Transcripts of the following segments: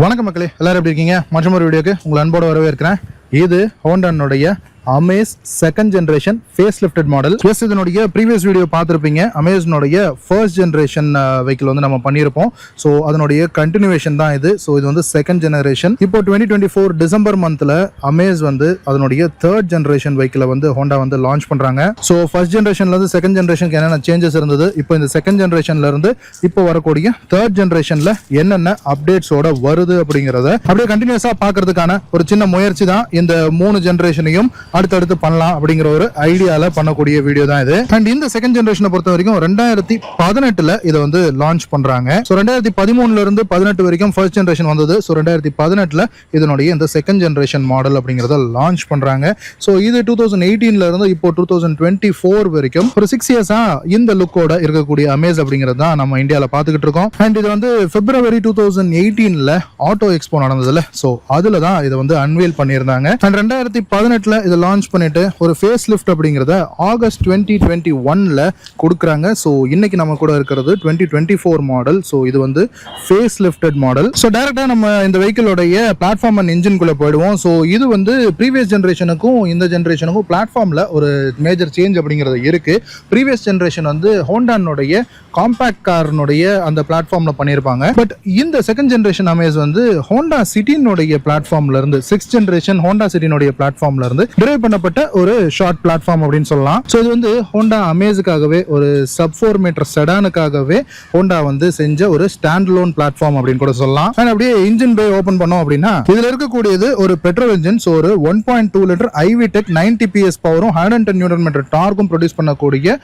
வணக்கம் மக்களே, எல்லாரும் எப்படி இருக்கீங்க? மற்றொரு வீடியோக்கு உங்களை அன்போடு வரவேற்கிறேன். இது ஹோண்டானுடைய Amaze second generation face lifted model. Yes, இதனுடைய ப்ரீவியஸ் வீடியோ பார்த்துருப்பீங்க. அமேஸ்னுடைய ஃபர்ஸ்ட் ஜென்ரேஷன் வெஹிக்கிள் வந்து நம்ம பண்ணியிருப்போம். ஸோ அதனுடைய கண்டினியூவேஷன் தான் இது. ஸோ இது வந்து செகண்ட் ஜெனரேஷன். இப்போ 2024 டிசம்பர் மந்த்தில் அமேஸ் வந்து அதனுடைய தேர்ட் ஜென்ரேஷன் வெஹிக்கிளை வந்து ஹோண்டா வந்து லான்ச் பண்ணுறாங்க. ஸோ ஃபர்ஸ்ட் ஜென்ரேஷன்லேருந்து செகண்ட் ஜென்ரேஷனுக்கு என்னென்ன சேஞ்சஸ் இருந்தது, இப்போ இந்த செகண்ட் ஜென்ரேஷன்லேருந்து இப்போ வரக்கூடிய தேர்ட் ஜென்ரேஷனில் என்னென்ன அப்டேட்ஸோட வருது அப்படிங்கிறத அப்படியே கண்டினியூஸாக பார்க்கறதுக்கான ஒரு சின்ன முயற்சி தான் இந்த 3 ஜென்ரேஷனையும் அடுத்தடுத்து பண்ணலாம் அப்படிங்கிற ஒரு ஐடியால பண்ணக்கூடிய வீடியோ தான் இது. அண்ட் இந்த செகண்ட் ஜெனரேஷனை பொறுத்த வரைக்கும் 2018 இதை வந்து லான்ச் பண்றாங்க. ஸோ 2013 இருந்து 18 வரைக்கும் ஃபர்ஸ்ட் ஜெனரேஷன் வந்தது. ஸோ 2018 இதனுடைய இந்த செகண்ட் ஜெனரேஷன் மாடல் அப்படிங்கிறத லான்ச் பண்றாங்க. ஸோ இது 2018 இருந்து இப்போ 2024 வரைக்கும் ஒரு 6 இயர்ஸா இந்த லுக்கோட இருக்கக்கூடிய அமேஸ் அப்படிங்கிறது தான் நம்ம இந்தியாவில் பார்த்துக்கிட்டு இருக்கோம். அண்ட் இது வந்து February 2018 ஆட்டோ எக்ஸ்போ நடந்ததுல, ஸோ அதுல தான் இதை வந்து அன்வீல் பண்ணியிருந்தாங்க. அண்ட் 2018 இதை லான்ச் பண்ணிட்டு ஒரு ஃபேஸ் லிஃப்ட் அப்படிங்கிறத ஆகஸ்ட் 2021 கொடுக்குறாங்க. ஸோ இன்னைக்கு நம்ம கூட இருக்கிறது 2024 மாடல். ஸோ இது வந்து ஃபேஸ் லிஃப்டட் மாடல். ஸோ டைரக்டா நம்ம இந்த வெஹிக்கிளோடைய பிளாட்ஃபார்ம் அண்ட் இன்ஜின்குள்ள போயிடுவோம். ஸோ இது வந்து ப்ரீவியஸ் ஜென்ரேஷனுக்கும் இந்த ஜென்ரேஷனுக்கும் பிளாட்ஃபார்ம்ல ஒரு மேஜர் சேஞ்ச் அப்படிங்கிறது இருக்கு. ப்ரீவியஸ் ஜென்ரேஷன் வந்து ஹோண்டானுடைய காம்பேக்ட் காரனுடைய அந்த பிளாட்ஃபார்ம்ல பண்ணியிருப்பாங்க. பட் இந்த செகண்ட் ஜென்ரேஷன் அமேஸ் வந்து ஹோண்டா சிட்டினுடைய பிளாட்ஃபார்ம்ல இருந்து 6th ஜென்ரேஷன் ஹோண்டா சிட்டினுடைய பிளாட்ஃபார்ம்ல இருந்து டிரைவ் பண்ணப்பட்ட ஒரு ஷார்ட் பிளாட்ஃபார்ம் அப்படின்னு சொல்லலாம். ஸோ இது வந்து ஹோண்டா அமேஸுக்காகவே ஒரு சப் 4 மீட்டர் செடானுக்காகவே ஹோண்டா வந்து செஞ்ச ஒரு ஸ்டாண்ட் லோன் பிளாட்ஃபார்ம் அப்படின்னு கூட சொல்லலாம். அப்படியே இன்ஜின் பே ஓபன் பண்ணோம் அப்படின்னா இதுல இருக்கக்கூடியது ஒரு பெட்ரோல் இன்ஜின். ஸோ ஒரு 1.2 லிட்டர் ஐவிடெக் 90 PS பவரும் 110 நியூட்டன் மீட்டர் டார்க்கும் ப்ரொடியூஸ் பண்ணக்கூடிய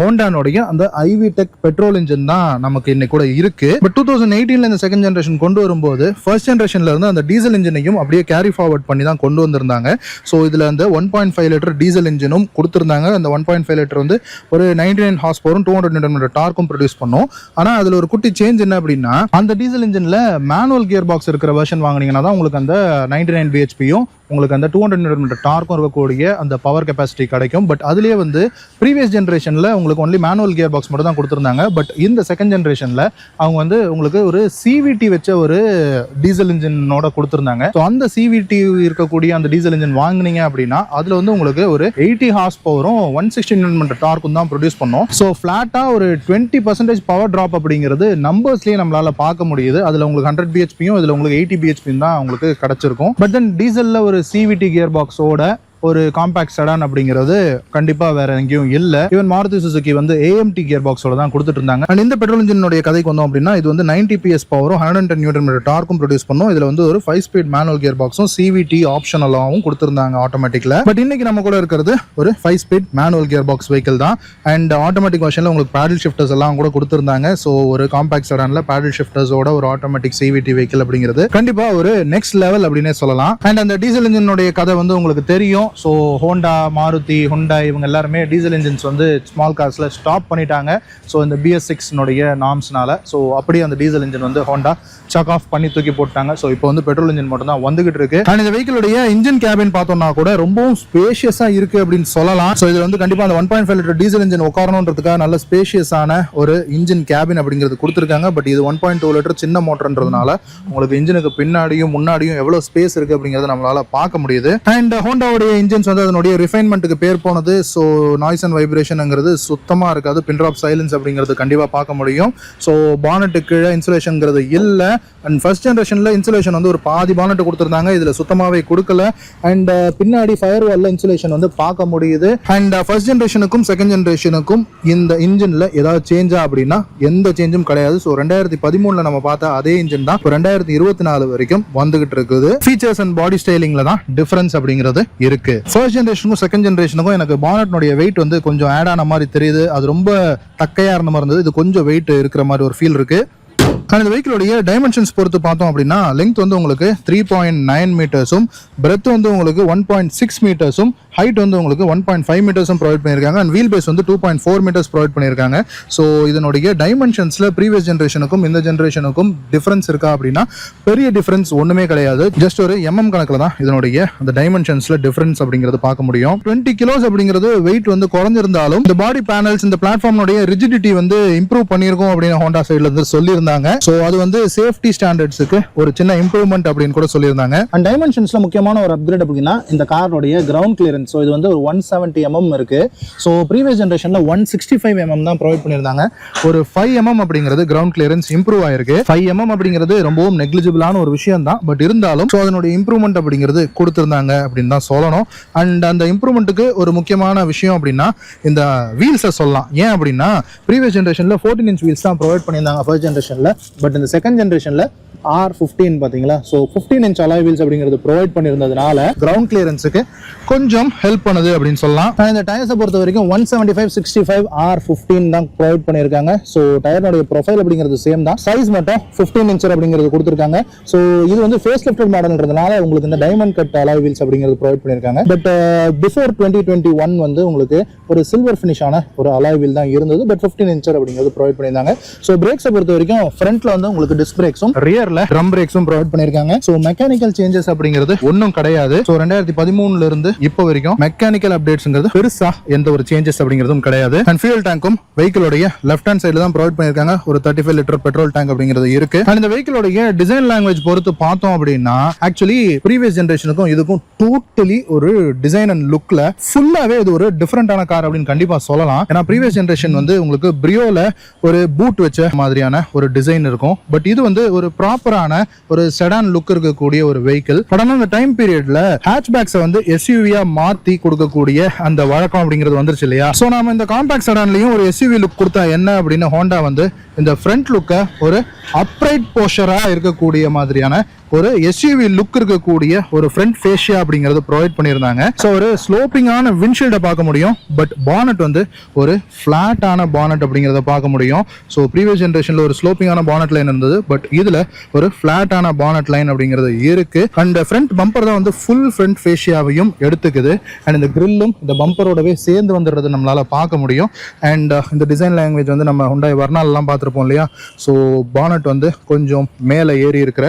ஹோண்டானுடைய அந்த ஐவிடெக் பெட்ரோல் இன்ஜின் தான் நமக்கு இன்னைக்கு கூட இருக்கு. பட் 2018 இந்த செகண்ட் ஜெனரேஷன் கொண்டு வரும்போது ஃபர்ஸ்ட் ஜெனரேஷன்ல இருந்து அந்த டீசல் இன்ஜினையும் அப்படியே கேரி ஃபார்வர்ட் பண்ணி தான் கொண்டு வந்திருந்தாங்க. ஸோ இதுல அந்த 1.5 லிட்டர் டீசல் இன்ஜினும் கொடுத்திருந்தாங்க. அந்த 1.5 லிட்டர் வந்து ஒரு 99 ஹார்ஸ் பவரும் 200 நியூட்டன் மீட்டர் டார்க்கும் ப்ரொடியூஸ் பண்ணும். ஆனா அதுல ஒரு குட்டி சேஞ்ச் என்ன அப்படின்னா, அந்த டீசல் இன்ஜின்ல மேனுவல் கியர் பாக்ஸ் இருக்கிற வெர்ஷன் வாங்குனீங்கன்னா தான் உங்களுக்கு அந்த 99 bhpயும் உங்களுக்கு அந்த 200 நியூட்டன் மீட்டர் டார்க்கும் இருக்கக்கூடிய அந்த பவர் கெப்பாசிட்டி கிடைக்கும். பட் அதுலேயே வந்து ப்ரீவியஸ் ஜென்ரேஷனில் உங்களுக்கு ஒன்லி மேனுவல் கியர் பாக்ஸ் மட்டும் தான் கொடுத்துருந்தாங்க. பட் இந்த செகண்ட் ஜென்ரேஷனில் அவங்க வந்து உங்களுக்கு ஒரு சிவிடி வச்ச ஒரு டீசல் இன்ஜினோட கொடுத்துருந்தாங்க. ஸோ அந்த சிவிடி இருக்கக்கூடிய அந்த டீசல் இன்ஜின் வாங்கினீங்க அப்படின்னா அதில் வந்து உங்களுக்கு ஒரு 80 ஹார்ஸ் பவரும் 160 நியூட்டன் மீட்டர் டார்க்கும் தான் ப்ரொடியூஸ் பண்ணும். ஸோ ஃபிளாட்டாக ஒரு 20% பவர் ட்ராப் அப்படிங்கிறது நம்பர்ஸ்லேயே நம்மளால பார்க்க முடியுது. அதில் உங்களுக்கு 100 bhpயும் இதில் உங்களுக்கு 80 bhpயும் தான் உங்களுக்கு கிடைச்சிருக்கும். பட் தென் டீசலில் ஒரு சிவிடி கியர் பாக்ஸோட ஒரு காம்பேக்ட் செடான் அப்படிங்கிறது கண்டிப்பா வேற எங்கேயும் இல்ல. ஈவன் மாருதி சுசுகி வந்து AMT கியர் பாக்ஸோட தான் கொடுத்துட்டு இருந்தாங்க. அண்ட் இந்த பெட்ரோல் இன்ஜினுடைய கதைக்கு வந்தோம் அப்படின்னா இது வந்து 90 PS பவரும் 110 நியூட்டன் மீட்டர் டார்க்கும் ப்ரொடியூஸ் பண்ணும். இதுல வந்து ஒரு 5 ஸ்பீட் மேனுவல் கியர் பாக்ஸும் CVT ஆப்ஷனலாவும் கொடுத்திருந்தாங்க ஆட்டோமேட்டிக்ல. பட் இன்னைக்கு நம்ம கூட இருக்கிறது ஒரு 5 speed manual gear box vehicle தான். அண்ட் ஆட்டோமேட்டிக் வெர்ஷன்ல உங்களுக்கு பேடல் ஷிஃப்டர்ஸ் எல்லாம் கூட கொடுத்திருந்தாங்க. ஸோ ஒரு காம்பேக்ட் செடான்ல பேடல் ஷிஃப்டர்ஸோட ஒரு ஆட்டோமேட்டிக் CVT வெஹிக்கிள் அப்படிங்கிறது கண்டிப்பா ஒரு நெக்ஸ்ட் லெவல் அப்படின்னே சொல்லலாம். அண்ட் அந்த டீசல் இன்ஜினுடைய கதை வந்து உங்களுக்கு தெரியும். ஸோ ஹோண்டா, மாருதி, ஹுண்டாய் இவங்க எல்லாருமே டீசல் இன்ஜின்ஸ் வந்து ஸ்மால் கார்ஸ்ல ஸ்டாப் பண்ணிட்டாங்க. ஸோ இந்த BS6 நார்ம்ஸ்னால ஸோ அப்படியே அந்த டீசல் இன்ஜின் வந்து ஹோண்டா சக் ஆஃப் பண்ணி தூக்கி போட்டாங்க. ஸோ இப்போ வந்து பெட்ரோல் இன்ஜின் மட்டும் தான் வந்துகிட்டு இருக்கு. அண்ட் இந்த வெஹிக்கிளுடைய இன்ஜின் கேபின் பார்த்தோம்னா கூட ரொம்பவும் ஸ்பேஷியஸா இருக்கு அப்படின்னு சொல்லலாம். ஸோ இது வந்து கண்டிப்பா அந்த 1.5 லிட்டர் டீசல் இன்ஜின் உட்காரணுன்றதுக்காக நல்ல ஸ்பேஷியஸான ஒரு இன்ஜின் கேபின் அப்படிங்கிறது கொடுத்துருக்காங்க. பட் இது 1.2 லிட்டர் சின்ன மோட்டர்ன்றதுனால உங்களுக்கு இன்ஜினுக்கு பின்னாடியும் முன்னாடியும் எவ்வளவு ஸ்பேஸ் இருக்கு அப்படிங்கறத நம்மளால பார்க்க முடியுது. அண்ட் ஹோண்டாவுடைய இன்ஜின்ஸ் வந்து அதனுடைய ரிஃபைன்மெண்ட்டுக்கு பேர் போனது. ஸோ நாய்ஸ் அண்ட் வைப்ரேஷனுங்கிறது சுத்தமாக இருக்காது. பின் ட்ராப் சைலன்ஸ் அப்படிங்கிறது கண்டிப்பாக பார்க்க முடியும். ஸோ பானட்டுக்கு கீழே இன்சுலேஷன்ங்கிறது இல்லை. அண்ட் ஃபர்ஸ்ட் ஜென்ரேஷனில் இன்சுலேஷன் வந்து ஒரு பாதி பானட்டு கொடுத்துருந்தாங்க, இதில் சுத்தமாகவே கொடுக்கல. அண்ட் பின்னாடி ஃபயர் வால்ல இன்சுலேஷன் வந்து பார்க்க முடியுது. அண்ட் ஃபர்ஸ்ட் ஜென்ரேஷனுக்கும் செகண்ட் ஜென்ரேஷனுக்கும் இந்த இன்ஜினில் ஏதாவது சேஞ்சா அப்படின்னா எந்த சேஞ்சும் கிடையாது. ஸோ 2013 நம்ம பார்த்த அதே இன்ஜின் தான் 2024 வரைக்கும் வந்துகிட்டு இருக்குது. ஃபீச்சர்ஸ் அண்ட் பாடி ஸ்டைலிங்ல தான் டிஃபரன்ஸ் அப்படிங்கிறது இருக்கு. ஃபர்ஸ்ட் ஜென்ரேஷனுக்கும் செகண்ட் ஜென்ரேஷனுக்கும் எனக்கு பானட்னுடைய வெயிட் வந்து கொஞ்சம் ஆட் ஆன மாதிரி தெரியுது. அது ரொம்ப தக்கையா இருந்த மாதிரி இருந்தது. இது கொஞ்சம் வெயிட் இருக்கிற மாதிரி ஒரு ஃபீல் இருக்கு. இந்த வெஹிக்கிளுடைய டைமென்ஷன்ஸ் பொறுத்து பார்த்தோம் அப்படின்னா லெங்த் வந்து உங்களுக்கு 3.9 மீட்டர்ஸும், பிரெத் வந்து உங்களுக்கு 1.6 மீட்டர்ஸும், ஹைட் வந்து உங்களுக்கு 1.5 மீட்டர்ஸும் ப்ரொவைட் பண்ணியிருக்காங்க. அண்ட் வீல் பேஸ் வந்து 2.4 மீட்டர்ஸ் ப்ரொவைட் பண்ணியிருக்காங்க. ஸோ இதனுடைய டைமென்ஷன்ஸில் ப்ரீவியஸ் ஜென்ரேஷனுக்கும் இந்த ஜென்ரேஷனுக்கும் டிஃபரன்ஸ் இருக்கா அப்படின்னா பெரிய டிஃபரன்ஸ் ஒன்றுமே கிடையாது. ஜஸ்ட் ஒரு கணக்கில் தான் இதனுடைய அந்த டைமென்ஷன்ஸில் டிஃபரன்ஸ் அப்படிங்கிறது பார்க்க முடியும். 20 கிலோஸ் அப்படிங்கிறது வெயிட் வந்து குறைஞ்சிருந்தாலும் இந்த பாடி பேனல்ஸ் இந்த பிளாட்ஃபார்முடைய ரிஜிடிட்டி வந்து இம்ப்ரூவ் பண்ணியிருக்கோம் அப்படின்னு ஹோண்டா சைடில் இருந்து சொல்லியிருந்தாங்க. கொடுத்திருந்தாங்க. ஸோ அது வந்து சேஃப்டி ஸ்டாண்டர்ட்ஸுக்கு ஒரு சின்ன இம்ப்ரூவ்மெண்ட் அப்படின்னு கூட சொல்லியிருந்தாங்க. அண்ட் டைமென்ஷன்ஸ்ல முக்கியமான ஒரு அப்கிரேட் அப்படின்னா இந்த காரோடைய கிரவுண்ட் கிளியரன்ஸ். ஸோ இது வந்து ஒரு 170 mm இருக்கு. ஸோ ப்ரீவியஸ் ஜென்ரேஷன்ல 165 mm தான் ப்ரொவைட் பண்ணியிருந்தாங்க. ஒரு 5 mm அப்படிங்கிறது கிரவுண்ட் கிளியரன்ஸ் இம்ப்ரூவ் ஆயிருக்கு. 5 mm அப்படிங்கிறது ரொம்பவும் நெக்லிஜிபிளான ஒரு விஷயம் தான். பட் இருந்தாலும் ஸோ அதனுடைய இம்ப்ரூவ்மெண்ட் அப்படிங்கிறது கொடுத்திருந்தாங்க அப்படின்னு தான் சொல்லணும். அண்ட் அந்த இம்ப்ரூவ்மெண்ட்டுக்கு ஒரு முக்கியமான விஷயம் அப்படின்னா இந்த வீல்ஸை சொல்லலாம். ஏன் அப்படின்னா ப்ரீவியஸ் ஜென்ரேஷன்ல 14 inch வீல்ஸ் தான் ப்ரொவைட் பண்ணியிருந்தாங்க ஃபர்ஸ்ட் ஜென்ரேஷன்ல. பட் இந்த செகண்ட் ஜென்ரேஷன்ல R15 பாத்தீங்களா. ஸோ 15 inch அலாய் வீல்ஸ் அப்படிங்கிறது ப்ரொவைட் பண்ணியிருந்ததுனால கிரவுண்ட் கிளியரன்ஸுக்கு கொஞ்சம் ஹெல்ப் பண்ணுது அப்படின்னு சொல்லலாம். இந்த டயர்ஸை பொறுத்த வரைக்கும் 175/65 R15 தான் ப்ரொவைட் பண்ணியிருக்காங்க. ஸோ டயர்னுடைய ப்ரொஃபைல் அப்படிங்கிறது சேம் தான். சைஸ் மட்டும் 15 inch அப்படிங்கிறது கொடுத்துருக்காங்க. ஸோ இது வந்து ஃபேஸ் லிஃப்டட் மாடல்ன்றதுனால உங்களுக்கு இந்த டைமண்ட் கட் அலாய் வீல்ஸ் அப்படிங்கிறது ப்ரொவைட் பண்ணியிருக்காங்க. பட் பிஃபோர் 2021 வந்து உங்களுக்கு ஒரு சில்வர் ஃபினிஷான ஒரு அலாய் வீல் தான் இருந்தது. பட் 15 inch அப்படிங்கிறது ப்ரொவைட் பண்ணியிருந்தாங்க. ஸோ பிரேக்ஸை பொறுத்த வரைக்கும் ஃப்ரண்ட்ல வந்து உங்களுக்கு டிஸ்க் பிரேக்ஸும் ரியர்ல ட்ரம் பிரேக்ஸும் ப்ரொவைட் பண்ணிருக்காங்க. சோ மெக்கானிக்கல் சேஞ்சஸ் அப்படிங்கிறது ஒன்றும் கிடையாது. சோ 2013 இருந்து இப்போ வரைக்கும் மெக்கானிக்கல் அப்டேட்ஸ்ங்கிறது பெருசா எந்த ஒரு சேஞ்சஸ் அப்படிங்கிறதும் கிடையாது. அண்ட் ஃபியூல் டேங்கும் வெஹிக்கிளோட லெஃப்ட் ஹேண்ட் சைடுல தான் ப்ரொவைட் பண்ணிருக்காங்க. ஒரு 35 லிட்டர் பெட்ரோல் டேங்க் அப்படிங்கிறது இருக்கு. அண்ட் இந்த வெஹிக்கிளோட டிசைன் லாங்குவேஜ் பொறுத்து பார்த்தோம் அப்படின்னா ஆக்சுவலி ப்ரீவியஸ் ஜெனரேஷனுக்கும் இதுக்கும் டோட்டலி ஒரு டிசைன் அண்ட் லுக்ல ஃபுல்லாவே இது ஒரு டிஃபரெண்டான கார் அப்படின்னு கண்டிப்பா சொல்லலாம். ஏன்னா ப்ரீவியஸ் ஜெனரேஷன் வந்து உங்களுக்கு பிரியோல ஒரு பூட் வச்ச மாதிரியான ஒரு டிசைன் இருக்கும். பட் இது வந்து ஒரு ப்ராப்பரான ஒரு செடான் லுக் இருக்கக்கூடிய ஒரு வெஹிக்கிள். பட் அந்த டைம் பீரியட்ல ஹேட்ச்பேக்ஸை வந்து எஸ்யூவியா மாத்தி கொடுக்கக்கூடிய அந்த வழக்கம் அப்படிங்கிறது வந்துருச்சு இல்லையா. சோ நாம இந்த காம்பாக்ட் செடான்லயும் ஒரு எஸ்யூவி லுக் கொடுத்தா என்ன அப்படின்னு ஹோண்டா வந்து இந்த ஃப்ரண்ட் லுக்கை ஒரு அப்ரைட் போஷரா இருக்கக்கூடிய மாதிரியான ஒரு எஸ்யூவி லுக் இருக்கக்கூடிய ஒரு ஃப்ரண்ட் ஃபேஷியா அப்படிங்கிறது ப்ரொவைட் பண்ணியிருந்தாங்க. ஸோ ஒரு ஸ்லோப்பிங்கான விண்ட்ஷீல்டை பார்க்க முடியும். பட் பானட் வந்து ஒரு ஃபிளாட்டான பானட் அப்படிங்கிறத பார்க்க முடியும். ஸோ ப்ரீவியஸ் ஜென்ரேஷன்ல ஒரு ஸ்லோப்பிங்கான பானட் லைன் இருந்தது. பட் இதுல ஒரு ஃபிளாட்டான பானட் லைன் அப்படிங்கிறது இருக்கு. அண்ட் ஃப்ரண்ட் பம்பர் தான் வந்து ஃபுல் ஃப்ரண்ட் ஃபேஷியாவையும் எடுத்துக்குது. அண்ட் இந்த கிரில்லும் இந்த பம்பரோடவே சேர்ந்து வந்துடுறது நம்மளால பார்க்க முடியும். அண்ட் இந்த டிசைன் லாங்குவேஜ் வந்து நம்ம ஹுண்டாய் வர்னாலெல்லாம் பார்த்துருப்போம் இல்லையா. ஸோ பானட் வந்து கொஞ்சம் மேலே ஏறி இருக்கிற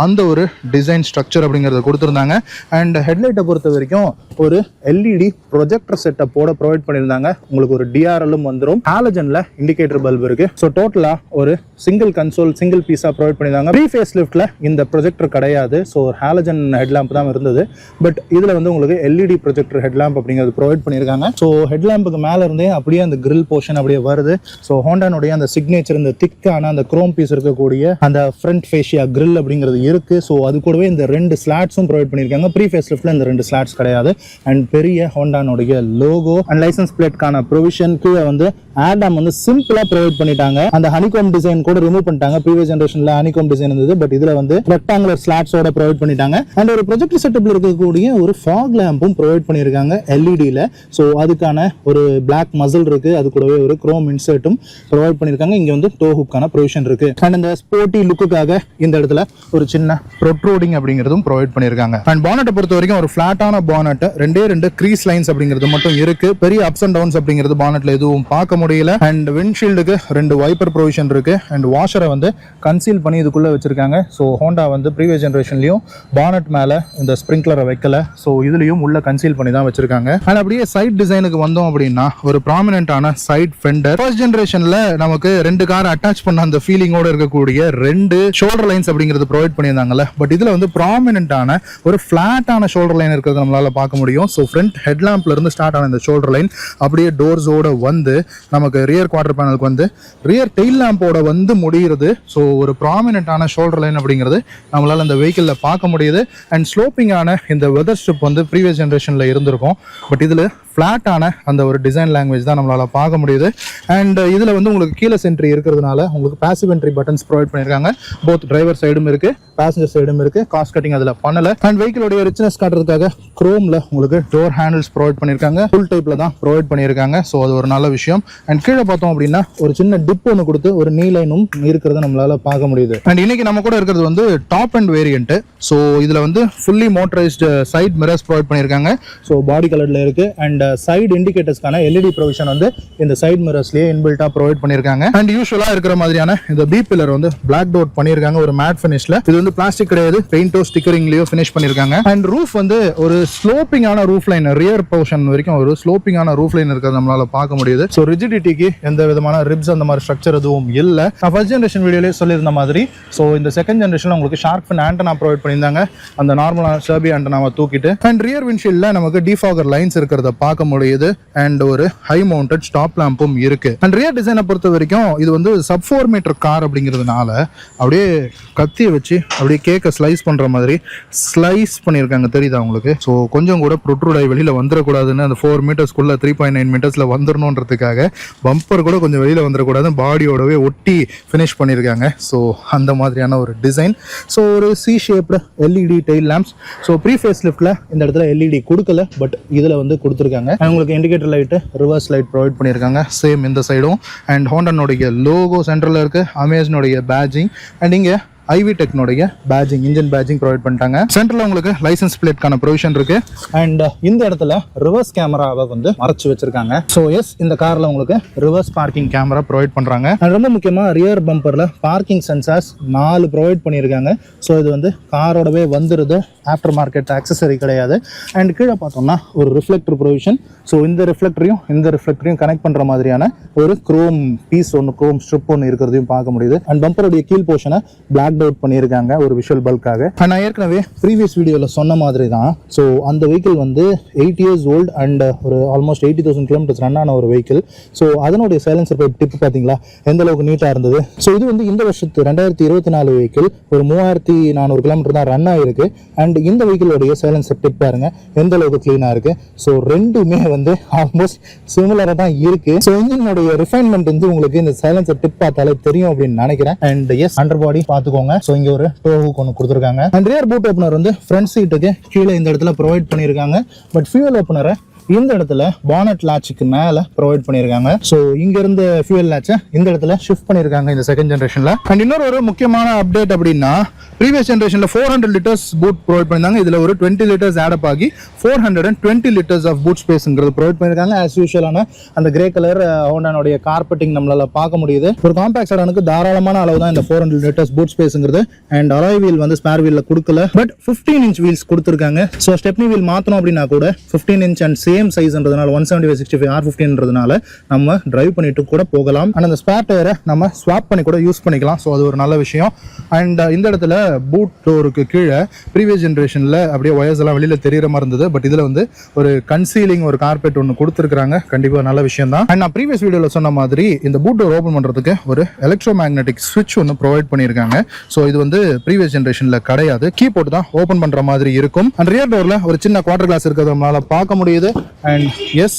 அந்த ஒரு டிசைன் ஸ்ட்ரக்சர் அப்படிங்கறத கொடுத்திருந்தாங்க. அண்ட் ஹெட்லைட்டை பொறுத்த வரைக்கும் ஒரு எல்இடி ப்ரொஜெக்டர் செட்டப்போட ப்ரொவைட் பண்ணியிருந்தாங்க. உங்களுக்கு ஒரு டிஆர்எல்லும் வந்துடும். ஹாலஜன்ல இண்டிகேட்டர் பல்ப் இருக்கு. ஸோ டோட்டலா ஒரு சிங்கிள் கன்சோல் சிங்கிள் பீஸா ப்ரொவைட் பண்ணியிருந்தாங்க. ப்ரீ ஃபேஸ் லிஃப்ட்ல இந்த ப்ரொஜெக்டர் கிடையாது. ஸோ ஹாலஜன் ஹெட்லாம்ப் தான் இருந்தது. பட் இதுல வந்து உங்களுக்கு எல்இடி ப்ரொஜெக்டர் ஹெட்லாம்ப் அப்படிங்கிறது ப்ரொவைட் பண்ணியிருக்காங்க. ஸோ ஹெட்லாம்புக்கு மேல இருந்தே அப்படியே அந்த கிரில் போர்ஷன் அப்படியே வருது. ஸோ ஹோண்டானுடைய அந்த சிக்னேச்சர் இந்த திக்கான அந்த குரோம் பீஸ் இருக்கக்கூடிய அந்த ஃப்ரண்ட் ஃபேஷியா கிரில் அப்படிங்கிறது இருக்கு. ஸோ அது கூடவே இந்த 2 ஸ்லாட்ஸும் ப்ரொவைட் பண்ணியிருக்காங்க. ப்ரீ ஃபேஸ் லிஃப்ட்ல இந்த 2 ஸ்லாட்ஸ் கிடையாது. அண்ட் பெரிய ஹோண்டானுடைய லோகோ அண்ட் லைசன்ஸ் பிளேட்கான ப்ரொவிஷன் கீழே வந்து ஆடாம் வந்து சிம்பிளா ப்ரொவைட் பண்ணிட்டாங்க. அந்த ஹனிகாம் டிசைன் கூட ரிமூவ் பண்ணிட்டாங்க. ப்ரீவியஸ் ஜெனரேஷன்ல ஹனிகாம் டிசைன் இருந்தது. பட் இதுல வந்து ரெக்டாங்குலர் ஸ்லாட்ஸோட ப்ரொவைட் பண்ணிட்டாங்க. அண்ட் ஒரு ப்ரொஜெக்டர் செட்டப்ல இருக்கக்கூடிய ஒரு ஃபாக் லேம்பும் ப்ரொவைட் பண்ணியிருக்காங்க எல்இடியில. ஸோ அதுக்கான ஒரு பிளாக் மசில் இருக்கு. அது கூடவே ஒரு குரோம் இன்சர்ட்டும் ப்ரொவைட் பண்ணியிருக்காங்க. இங்க வந்து டோ ஹுக்கான ப்ரொவிஷன் இருக்கு. அண்ட் இந்த ஸ்போர்ட்டி லுக்குக்காக இந்த இடத்துல ஒரு சின்ன ப்ரொட்ரூடிங் அப்படிங்கிறதும் ப்ரொவைட் பண்ணியிருக்காங்க. அண்ட் பானட்டை பொறுத்த வரைக்கும் ஒரு ஃபிளாட்டான பானட், 2 க்ரீஸ் லைன்ஸ் அப்படிங்கிறது மட்டும் இருக்கு. பெரிய அப்ஸ் அண்ட் டவுன்ஸ் அப்படிங்கிறது பானட்ல எதுவும் பார்க்க முடியல. அண்ட் விண்ட்ஷீல்டுக்கு 2 வைப்பர் ப்ரொவிஷன் இருக்கு. அண்ட் வாஷரை வந்து கன்சீல் பண்ணி இதுக்குள்ள வச்சிருக்காங்க. ஸோ ஹோண்டா வந்து ப்ரீவியஸ் ஜெனரேஷன்லயும் பானட் மேல இந்த ஸ்ப்ரிங்க்லரை வைக்கல. ஸோ இதுலயும் உள்ள கன்சீல் பண்ணி தான் வச்சிருக்காங்க. அண்ட் அப்படியே சைட் டிசைனுக்கு வந்தோம் அப்படின்னா ஒரு ப்ராமினென்ட்டான சைட் ஃபெண்டர். ஃபர்ஸ்ட் ஜெனரேஷன்ல நமக்கு 2 கார் அட்டாச் பண்ண அந்த ஃபீலிங்கோட இருக்கக்கூடிய 2 ஷோல்டர் லைன்ஸ் அப்படிங்கிறது ப்ரொவைட் பண்ணியிருந்தாங்கல்ல. பட் இதுல வந்து ப்ராமினென்ட்டான ஒரு ஃபிளாட்டான ஷோல்டர் லைன் இருக்கிறது நம்மளால பார்க்க முடியும். ஸோ ஃப்ரண்ட் ஹெட்லாம்ப்ல இருந்து ஸ்டார்ட் ஆன இந்த ஷோல்டர் லைன் அப்படியே டோர்ஸோட வந்து நமக்கு ரியர் குவார்டர் பேனலுக்கு வந்து ரியர் டெயில் லேம்போட வந்து முடிகிறது. ஸோ ஒரு ப்ராமினென்ட்டான ஷோல்டர் லைன் அப்படிங்கிறது நம்மளால இந்த வெஹிக்கிளில் பார்க்க முடியுது. அண்ட் ஸ்லோப்பிங்கான இந்த வெதர் ஸ்ட்ரிப் வந்து ப்ரீவியஸ் ஜெனரேஷன்ல இருந்திருக்கும். பட் இதுல ஃபிளாட்டான அந்த ஒரு டிசைன் லாங்குவேஜ் தான் நம்மளால பார்க்க முடியுது. அண்ட் இதுல வந்து உங்களுக்கு கீழே சென்ட்ரி இருக்கிறதுனால உங்களுக்கு பாசிவ் என்ட்ரி பட்டன்ஸ் ப்ரொவைட் பண்ணியிருக்காங்க. போத் டிரைவர் சைடும் இருக்கு, பேசஞ்சர் சைடும் இருக்கு. காஸ்ட் கட்டிங் அதுல பண்ணல. அண்ட் வெஹிக்கிளோட ரிச்னஸ் காட்டுறதுக்காக குரோம்ல உங்களுக்கு டோர் ஹேண்டில்ஸ் ப்ரொவைட் பண்ணியிருக்காங்க. ஃபுல் டைப்ல தான் ப்ரொவைட் பண்ணியிருக்காங்க. ஸோ அது ஒரு நல்ல விஷயம். அண்ட் கீழே பார்த்தோம் அப்படின்னா ஒரு சின்ன டிப் ஒன்று கொடுத்து ஒரு நீ லைனும் இருக்கிறத நம்மளால பார்க்க முடியுது. அண்ட் இன்னைக்கு நம்ம கூட இருக்கிறது வந்து டாப் அண்ட் வேரியன்ட். ஸோ இதுல வந்து fully motorised side mirrors provide பண்ணியிருக்காங்க. ஸோ பாடி கலர்ல இருக்கு. அண்ட் அண்ட் சைடு இண்டிகேட்டர்ஸ்க்கான எல்இடி ப்ரொவிஷன் வந்து இந்த சைடு மிரர்ஸ்லயே இன்பில்ட்டா ப்ரொவைட் பண்ணிருக்காங்க. அண்ட் யூஸ்வலா இருக்கிற மாதிரியான இந்த பி பில்லர் வந்து பிளாக் டோட் பண்ணிருக்காங்க ஒரு மேட் ஃபினிஷ்ல. இது வந்து பிளாஸ்டிக் கிடையாது, பெயிண்டோ ஸ்டிக்கரிங்லயோ ஃபினிஷ் பண்ணிருக்காங்க. அண்ட் ரூஃப் வந்து ஒரு ஸ்லோப்பிங்கான ரூஃப் லைன், ரியர் போர்ஷன் வரைக்கும் ஒரு ஸ்லோப்பிங்கான ரூஃப் லைன் இருக்கிறது நம்மளால பார்க்க முடியுது. ஸோ ரிஜிடிட்டிக்கு எந்த விதமான ரிப்ஸ் அந்த மாதிரி ஸ்ட்ரக்சர் எதுவும் இல்ல. நான் ஃபர்ஸ்ட் ஜெனரேஷன் வீடியோலேயே சொல்லியிருந்த மாதிரி ஸோ இந்த செகண்ட் ஜெனரேஷன்ல உங்களுக்கு ஷார்க் ஃபின் ஆண்டனா ப்ரொவைட் பண்ணியிருந்தாங்க, அந்த நார்மலான ஷர்பி ஆண்டனாவை தூக்கிட்டு. அண்ட் ரியர் விண்ட்ஷீல்ட்ல நமக்கு டிஃபாகர் லைன்ஸ் இருக்கிறத பார்க்க முடியுது. அண்ட் ஒரு ஹை மவுண்டட் ஸ்டாப் லாம்பும் இருக்கு. அண்ட் ரியர் டிசைனை பொறுத்த வரைக்கும் இது வந்து சப் 4 மீட்டர் கார் அப்படிங்கிறதுனால அப்படியே கத்தியை வச்சு அப்படியே கேக்கை ஸ்லைஸ் பண்ற மாதிரி ஸ்லைஸ் பண்ணியிருக்காங்க, தெரியுதா உங்களுக்கு? ஸோ கொஞ்சம் கூட ப்ரொட்ரூட் ஆகி வெளியில வந்துடக்கூடாதுன்னு அந்த 4 மீட்டர்ஸ்க்குள்ள 3.9 மீட்டர்ஸ்ல வந்துடணுன்றதுக்காக பம்பர் கூட கொஞ்சம் வெளியில வந்துடக்கூடாது, பாடியோடவே ஒட்டி ஃபினிஷ் பண்ணியிருக்காங்க. ஸோ அந்த மாதிரியான ஒரு டிசைன். ஸோ ஒரு சி ஷேப்ல LED tail lamps. So pre face லிஃப்ட்ல இந்த இடத்துல எல்இடி கொடுக்கல, பட் இதுல வந்து கொடுத்துருக்காங்க. உங்களுக்கு indicator light, reverse light provide பண்ணியிருக்காங்க, சேம் இந்த சைடும். அண்ட் ஹோண்டானுடைய லோகோ சென்டரில் இருக்கு, அமேசனுடைய பேட்ஜிங், அண்ட் இங்கே ஐவி டெக்னுடைய பேட்ஜிங், இன்ஜின் பேட்ஜிங் ப்ரொவைட் பண்ணிட்டாங்க. சென்டர்ல உங்களுக்கு லைசன்ஸ் பிளேட்கான ப்ரொவிஷன் இருக்கு. அண்ட் இந்த இடத்துல ரிவர்ஸ் கேமராவை வந்து மறைச்சு வச்சிருக்காங்க. ஸோ எஸ், இந்த கார்ல உங்களுக்கு ரிவர்ஸ் பார்க்கிங் கேமரா ப்ரொவைட் பண்றாங்க. அண்ட் ரொம்ப முக்கியமா ரியர் பம்பர்ல பார்க்கிங் சென்சார்ஸ் 4 ப்ரொவைட் பண்ணியிருக்காங்க. ஸோ இது வந்து காரோடவே வந்துருது, ஆஃப்டர் மார்க்கெட் ஆக்சசரி கிடையாது. அண்ட் கீழே பார்த்தோம்னா ஒரு ரிஃப்ளெக்டர் ப்ரொவிஷன். ஸோ இந்த ரிஃப்ளெக்டரையும் கனெக்ட் பண்ற மாதிரியான ஒரு குரோம் பீஸ் ஒன்று, குரோம் ஸ்ட்ரிப் ஒன்று இருக்கிறதையும் பார்க்க முடியுது. அண்ட் பம்பருடைய கீழ் போர்ஷனை பிளாக் அவுட் பண்ணியிருக்காங்க ஒரு விஷுவல் பல்காக. நான் ஏற்கனவே ப்ரீவியஸ் வீடியோவில் சொன்ன மாதிரி தான். ஸோ அந்த வெஹிக்கிள் வந்து 8 இயர்ஸ் ஓல்டு அண்ட் ஒரு ஆல்மோஸ்ட் 80,000 கிலோமீட்டர்ஸ் ரன் ஆன ஒரு வெஹிக்கிள். ஸோ அதனுடைய சைலன்சர் பைப் டிப் பார்த்தீங்களா எந்த அளவுக்கு நீட்டாக இருந்தது. ஸோ இது வந்து இந்த வருஷத்து 2024 வெஹிக்கிள் ஒரு 3400 கிலோமீட்டர் தான் ரன் ஆகிருக்கு. அண்ட் இந்த வெஹிக்கிளோடைய சைலன்சர் டிப் பாருங்க எந்த அளவுக்கு கிளீனாக இருக்கு. ஸோ ரெண்டுமே வந்து ஆல்மோஸ்ட் சிமிலராக தான் இருக்கு. ஸோ இன்ஜினுடைய ரிஃபைன்மெண்ட் வந்து உங்களுக்கு இந்த சைலன்சர் டிப் பார்த்தாலே தெரியும் அப்படின்னு நினைக்கிறேன். அண்ட் எஸ், அண்டர் பாடி பார்த்துக்கோங்க. சோ இங்க ஒரு டோ ஹூக் ஒன்னு கொடுத்திருக்காங்க. அண்ட் ரியர் பூட் ஓபனர் வந்து ஃப்ரண்ட் சீட்டுக்கு கீழே இந்த இடத்துல ப்ரொவைட் பண்ணிருக்காங்க. பட் ஃபியூல் ஓபனரை இந்த இடத்துல பானட் லாட்சுக்கு மேல ப்ரொவைட் பண்ணிருக்காங்க. சோ இங்க இருந்த ஃபியூல் லாட்சை இந்த இடத்துல ஷிஃப்ட் பண்ணிருக்காங்க இந்த செகண்ட் ஜெனரேஷன்ல. அண்ட் இன்னொரு ஒரு முக்கியமான அப்டேட் அப்படின்னா, ப்ரீவியஸ் ஜெனரேஷன்ல 400 லிட்டர்ஸ் பூட் ப்ரொவைட் பண்ணிருந்தாங்க. இதுல ஒரு 20 லிட்டர்ஸ் ஆட் அப் ஆகி 420 லிட்டர்ஸ் ஆஃப் பூட் ஸ்பேஸ்ங்கிறது ப்ரொவைட் பண்ணிருக்காங்க. ஆஸ் யூஷுவலான அந்த கிரே கலர் ஹோண்டானுடைய கார்பெட்டிங் நம்மளால பார்க்க முடியுது. ஒரு காம்பாக்ட் செடானுக்கு தாராளமான அளவு தான் இந்த 400 லிட்டர்ஸ் பூட் ஸ்பேஸ்ங்கிறது. அண்ட் அலாய் வீல் வந்து ஸ்பேர் வீல்ல கொடுக்கல, பட் 15 இன்ச் வீல்ஸ் கொடுத்திருக்காங்க. சோ ஸ்டெப்னி வீல் மாத்தணும் அப்படின்னா கூட 15 இன்ச் அண்ட் சேம் சைஸ்ன்றதுனால 175/65 R15ன்றதுனால நம்ம டிரைவ் பண்ணிட்டு கூட போகலாம். அண்ட் அந்த ஸ்பேர் டயரை நம்ம ஸ்வாப் பண்ணி கூட யூஸ் பண்ணிக்கலாம். ஸோ அது ஒரு நல்ல விஷயம். அண்ட் இந்த இடத்துல பூட் டோருக்கு கீழே ப்ரீவியஸ் ஜெனரேஷன்ல அப்படியே ஒயர்ஸ் எல்லாம் வெளியில தெரியற மாதிரி இருந்தது. பட் இதுல வந்து ஒரு கன்சீலிங் ஒரு கார்பெட் ஒன்று கொடுத்துருக்காங்க. கண்டிப்பா நல்ல விஷயம் தான். அண்ட் நான் ப்ரீவியஸ் வீடியோல சொன்ன மாதிரி இந்த பூட் டோர் ஓபன் பண்றதுக்கு ஒரு எலக்ட்ரோ மேக்னெட்டிக் ஸ்விட்ச் ஒன்று ப்ரொவைட் பண்ணியிருக்காங்க. ஸோ இது வந்து ப்ரீவியஸ் ஜெனரேஷன்ல கிடையாது, கீ போட்டு தான் ஓபன் பண்ற மாதிரி இருக்கும். அண்ட் ரியர் டோர்ல ஒரு சின்ன குவார்டர் கிளாஸ் இருக்கிறத நம்மளால பார்க்க முடியுது. அண்ட் எஸ்,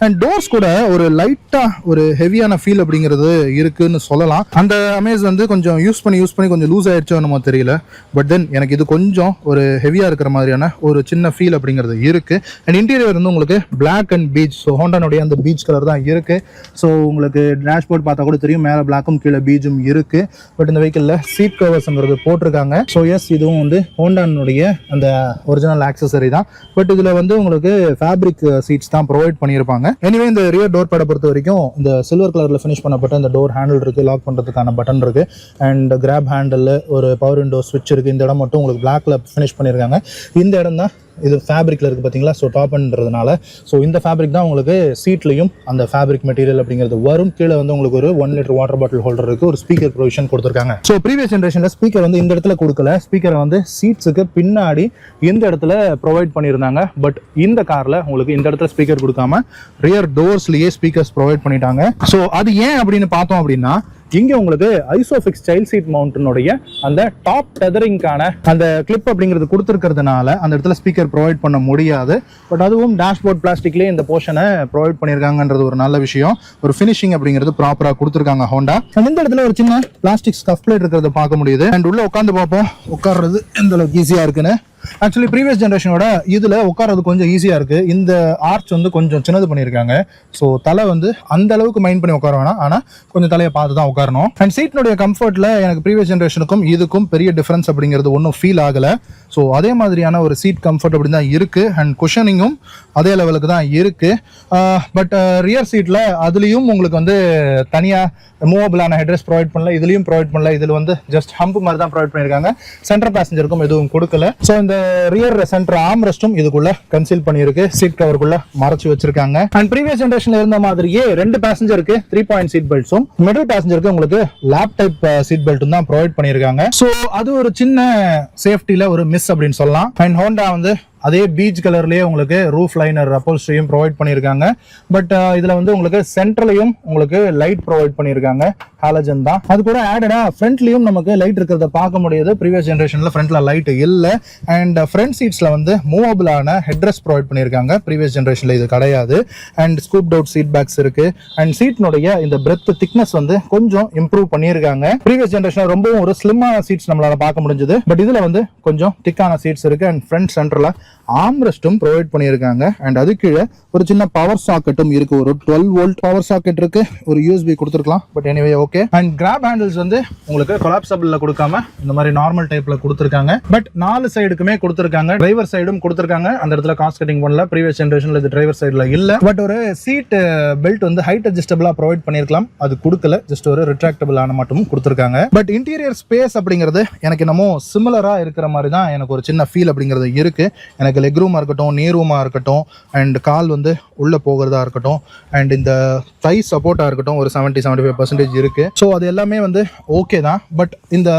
அண்ட் டோர்ஸ் கூட ஒரு லைட்டா ஒரு ஹெவியான ஃபீல் அப்படிங்கிறது இருக்குன்னு சொல்லலாம். அந்த அமேஸ் வந்து கொஞ்சம் யூஸ் பண்ணி கொஞ்சம் லூஸ் ஆயிடுச்சோ என்னமோ தெரியல. பட் தென் எனக்கு இது கொஞ்சம் ஒரு ஹெவியா இருக்கிற மாதிரியான ஒரு சின்ன ஃபீல் அப்படிங்கிறது இருக்கு. அண்ட் இன்டீரியர் வந்து உங்களுக்கு பிளாக் அண்ட் பீச், ஸோ ஹோண்டானுடைய அந்த பீச் கலர் தான் இருக்கு. ஸோ உங்களுக்கு டேஷ்போர்ட் பார்த்தா கூட தெரியும் மேலே பிளாக்கும் கீழே பீச்சும் இருக்கு. பட் இந்த வெஹிக்கிளில் சீட் கவர்ஸ்ங்கிறது போட்டிருக்காங்க. ஸோ எஸ், இதுவும் வந்து ஹோண்டானுடைய அந்த ஒரிஜினல் ஆக்சசரி தான். பட் இதுல வந்து உங்களுக்கு ஃபேப்ரிக் சீட்ஸ் தான் ப்ரொவைட் பண்ணியிருப்பாங்க. எனிவே இந்த ரியர் டோர் பேடை பொறுத்த வரைக்கும் இந்த சில்வர் கலர்ல ஃபினிஷ் பண்ணப்பட்ட இந்த டோர் ஹேண்டில் இருக்கு, லாக் பண்றதுக்கான பட்டன் இருக்கு. அண்ட் கிராப் ஹேண்டில், ஒரு பவர் விண்டோ ஸ்விட்ச் இருக்கு. இந்த இடம் மட்டும் உங்களுக்கு பிளாக்ல ஃபினிஷ் பண்ணியிருக்காங்க. இந்த இடம் தான் இது ஃபேப்ரிக்ல இருக்கு பாத்தீங்களா. ஸோ டாப்ன்றதுனால ஸோ இந்த ஃபேப்ரிக் தான் உங்களுக்கு சீட்லையும் அந்த ஃபேப்ரிக் மெட்டீரியல் அப்படிங்கிறது வரும். கீழே வந்து உங்களுக்கு ஒரு 1 லிட்டர் வாட்டர் பாட்டில் ஹோல்டர் இருக்கு, ஒரு ஸ்பீக்கர் ப்ரொவிஷன் கொடுத்துருக்காங்க. ஸோ ப்ரீவியஸ் ஜெனரேஷன்ல ஸ்பீக்கர் வந்து இந்த இடத்துல கொடுக்கல, ஸ்பீக்கரை வந்து சீட்ஸுக்கு பின்னாடி இந்த இடத்துல ப்ரொவைட் பண்ணியிருந்தாங்க. பட் இந்த கார்ல உங்களுக்கு இந்த இடத்துல ஸ்பீக்கர் கொடுக்காம ரியர் டோர்ஸ்லயே ஸ்பீக்கர்ஸ் ப்ரொவைட் பண்ணிட்டாங்க. ஸோ அது ஏன் அப்படின்னு பார்த்தோம் அப்படின்னா, இங்க உங்களுக்கு ஐசோஃபிக்ஸ் சைல்ட் சீட் மவுண்ட்னுடைய அந்த டாப் டெதரிங்கான அந்த கிளிப் அப்படிங்கிறது கொடுத்துருக்கிறதுனால அந்த இடத்துல ஸ்பீக்கர் ப்ரொவைட் பண்ண முடியாது. பட் அதுவும் டேஷ்போர்ட் பிளாஸ்டிக்லேயே இந்த போர்ஷனை ப்ரொவைட் பண்ணியிருக்காங்கன்றது ஒரு நல்ல விஷயம். ஒரு ஃபினிஷிங் அப்படிங்கிறது ப்ராப்பராக கொடுத்துருக்காங்க ஹோண்டா. இந்த இடத்துல ஒரு சின்ன பிளாஸ்டிக் ஸ்கஃப் பிளேட் இருக்கிறத பார்க்க முடியுது. அண்ட் உள்ள உட்காந்து பார்ப்போம், உட்கார்றது எந்த அளவுக்கு ஈஸியாக இருக்குன்னு. ஆக்சுவலி ப்ரீவியஸ் ஜென்ரேஷனோட இதில் உட்காரது கொஞ்சம் ஈஸியாக இருக்குது. இந்த ஆர்ச் வந்து கொஞ்சம் சின்னது பண்ணியிருக்காங்க. ஸோ தலை வந்து அந்த அளவுக்கு மைண்ட் பண்ணி உட்கார வேணாம், ஆனால் கொஞ்சம் தலையை பார்த்து தான் உட்காரணும். அண்ட் சீட்னுடைய கம்ஃபர்ட்டில் எனக்கு ப்ரீவியஸ் ஜென்ரேஷனுக்கும் இதுக்கும் பெரிய டிஃப்ரென்ஸ் அப்படிங்கிறது ஒன்றும் ஃபீல் ஆகலை. ஸோ அதே மாதிரியான ஒரு சீட் கம்ஃபர்ட் அப்படி தான் இருக்குது. அண்ட் குஷனிங்கும் அதே லெவலுக்கு தான் இருக்குது. பட் ரியர் சீட்டில் அதுலேயும் உங்களுக்கு வந்து தனியாக மூவபிளான ஹெட்ரெஸ்ட் ப்ரொவைட் பண்ணல, இதுலேயும் ப்ரொவைட் பண்ணல. இதில் வந்து ஜஸ்ட் ஹம்ப் மாதிரி தான் ப்ரொவைட் பண்ணியிருக்காங்க. சென்டர் பேசஞ்சருக்கும் எதுவும் கொடுக்கல. ஸோ இந்த ரியர் சென்டர் ஆர்ம் ரெஸ்ட்டும் இதுக்குள்ள கன்சீல் பண்ணியிருக்கு, சீட் கவருக்குள்ள மறைச்சு வச்சிருக்காங்க. அண்ட் ப்ரீவியஸ் ஜென்ரேஷன்ல இருந்த மாதிரியே 2 பேசஞ்சருக்கு 3-point சீட் பெல்ட்ஸும், மிடில் பேசஞ்சருக்கு உங்களுக்கு லேப் டைப் சீட் பெல்ட்டும் தான் ப்ரொவைட் பண்ணியிருக்காங்க. ஸோ அது ஒரு சின்ன சேஃப்டியில ஒரு மிஸ் அப்படின்னு சொல்லலாம். அண்ட் ஹோண்டா வந்து அதே பீச் கலர்லயே உங்களுக்கு ரூஃப் லைனர் அப்போல்ஸ்ட்ரியும் ப்ரொவைட் பண்ணியிருக்காங்க. பட் இதுல வந்து உங்களுக்கு சென்ட்ரலையும் உங்களுக்கு லைட் ப்ரொவைட் பண்ணியிருக்காங்க, ஹாலஜன் தான். அது கூட ஆடடா ஃப்ரண்ட்லயும் நமக்கு லைட் இருக்கிறத பார்க்க முடியுது. ப்ரீவியஸ் ஜென்ரேஷன்ல ஃப்ரண்ட்ல லைட் இல்லை. அண்ட் ஃப்ரண்ட் சீட்ஸ்ல வந்து மூவபிளான ஹெட்ரெஸ்ட் ப்ரொவைட் பண்ணியிருக்காங்க. ப்ரீவியஸ் ஜென்ரேஷன்ல இது கிடையாது. அண்ட் ஸ்கூப்ட் அவுட் சீட் பேக்ஸ் இருக்கு. அண்ட் சீட்னுடைய இந்த பிரெத் திக்னஸ் வந்து கொஞ்சம் இம்ப்ரூவ் பண்ணியிருக்காங்க. ப்ரீவியஸ் ஜென்ரேஷன்ல ரொம்பவும் ஒரு ஸ்லிம்மான சீட்ஸ் நம்மளால பார்க்க முடிஞ்சது. பட் இதுல வந்து கொஞ்சம் திக்கான சீட்ஸ் இருக்கு. அண்ட் ஃப்ரண்ட் சென்டர்ல ஆர்ம் ரெஸ்ட்டும் ப்ரொவைட் பண்ணியிருக்காங்க. அண்ட் அது கீழே ஒரு சின்ன பவர் சாக்கெட்டும் இருக்கு. ஒரு 12 வோல்ட் பவர் சாக்கெட் இருக்கு. ஒரு USB கொடுத்துருக்கலாம், but anyway okay. And graph handles வந்து உங்களுக்கு கொலாப்சபிள்ல கொடுக்காம இந்த மாதிரி நார்மல் டைப்ல கொடுத்துருக்காங்க. பட் 4 சைடுக்குமே கொடுத்துருக்காங்க. டிரைவர் சைடும் கொடுத்துருக்காங்க. அந்த இடத்துல காஸ்ட் கட்டிங் பண்ணல. ப்ரீவியஸ் ஜென்ரேஷன்ல இது டிரைவர் சைடுல இல்ல. பட் ஒரு சீட் பெல்ட் வந்து ஹைட் அட்ஜஸ்டபிளா ப்ரொவைட் பண்ணிருக்கலாம், அது கொடுக்கல. ஜஸ்ட் ஒரு ரிட்ராக்டபிள் ஆன மட்டும் கொடுத்துருக்காங்க. பட் இன்டீரியர் ஸ்பேஸ் அப்படிங்கிறது எனக்கு என்னமோ சிமிலரா இருக்கிற மாதிரி தான் எனக்கு ஒரு சின்ன ஃபீல் அப்படிங்கிறது இருக்கு. எனக்கு லெக் ரூமா இருக்கட்டும், நீ ரூமா இருக்கட்டும், அண்ட் கால் வந்து உள்ள போகிறதா இருக்கட்டும், அண்ட் இந்த தை சப்போர்ட்டா இருக்கட்டும், ஒரு 70-75% இருக்கு. ஸோ அது எல்லாமே வந்து ஓகே தான். பட் இந்த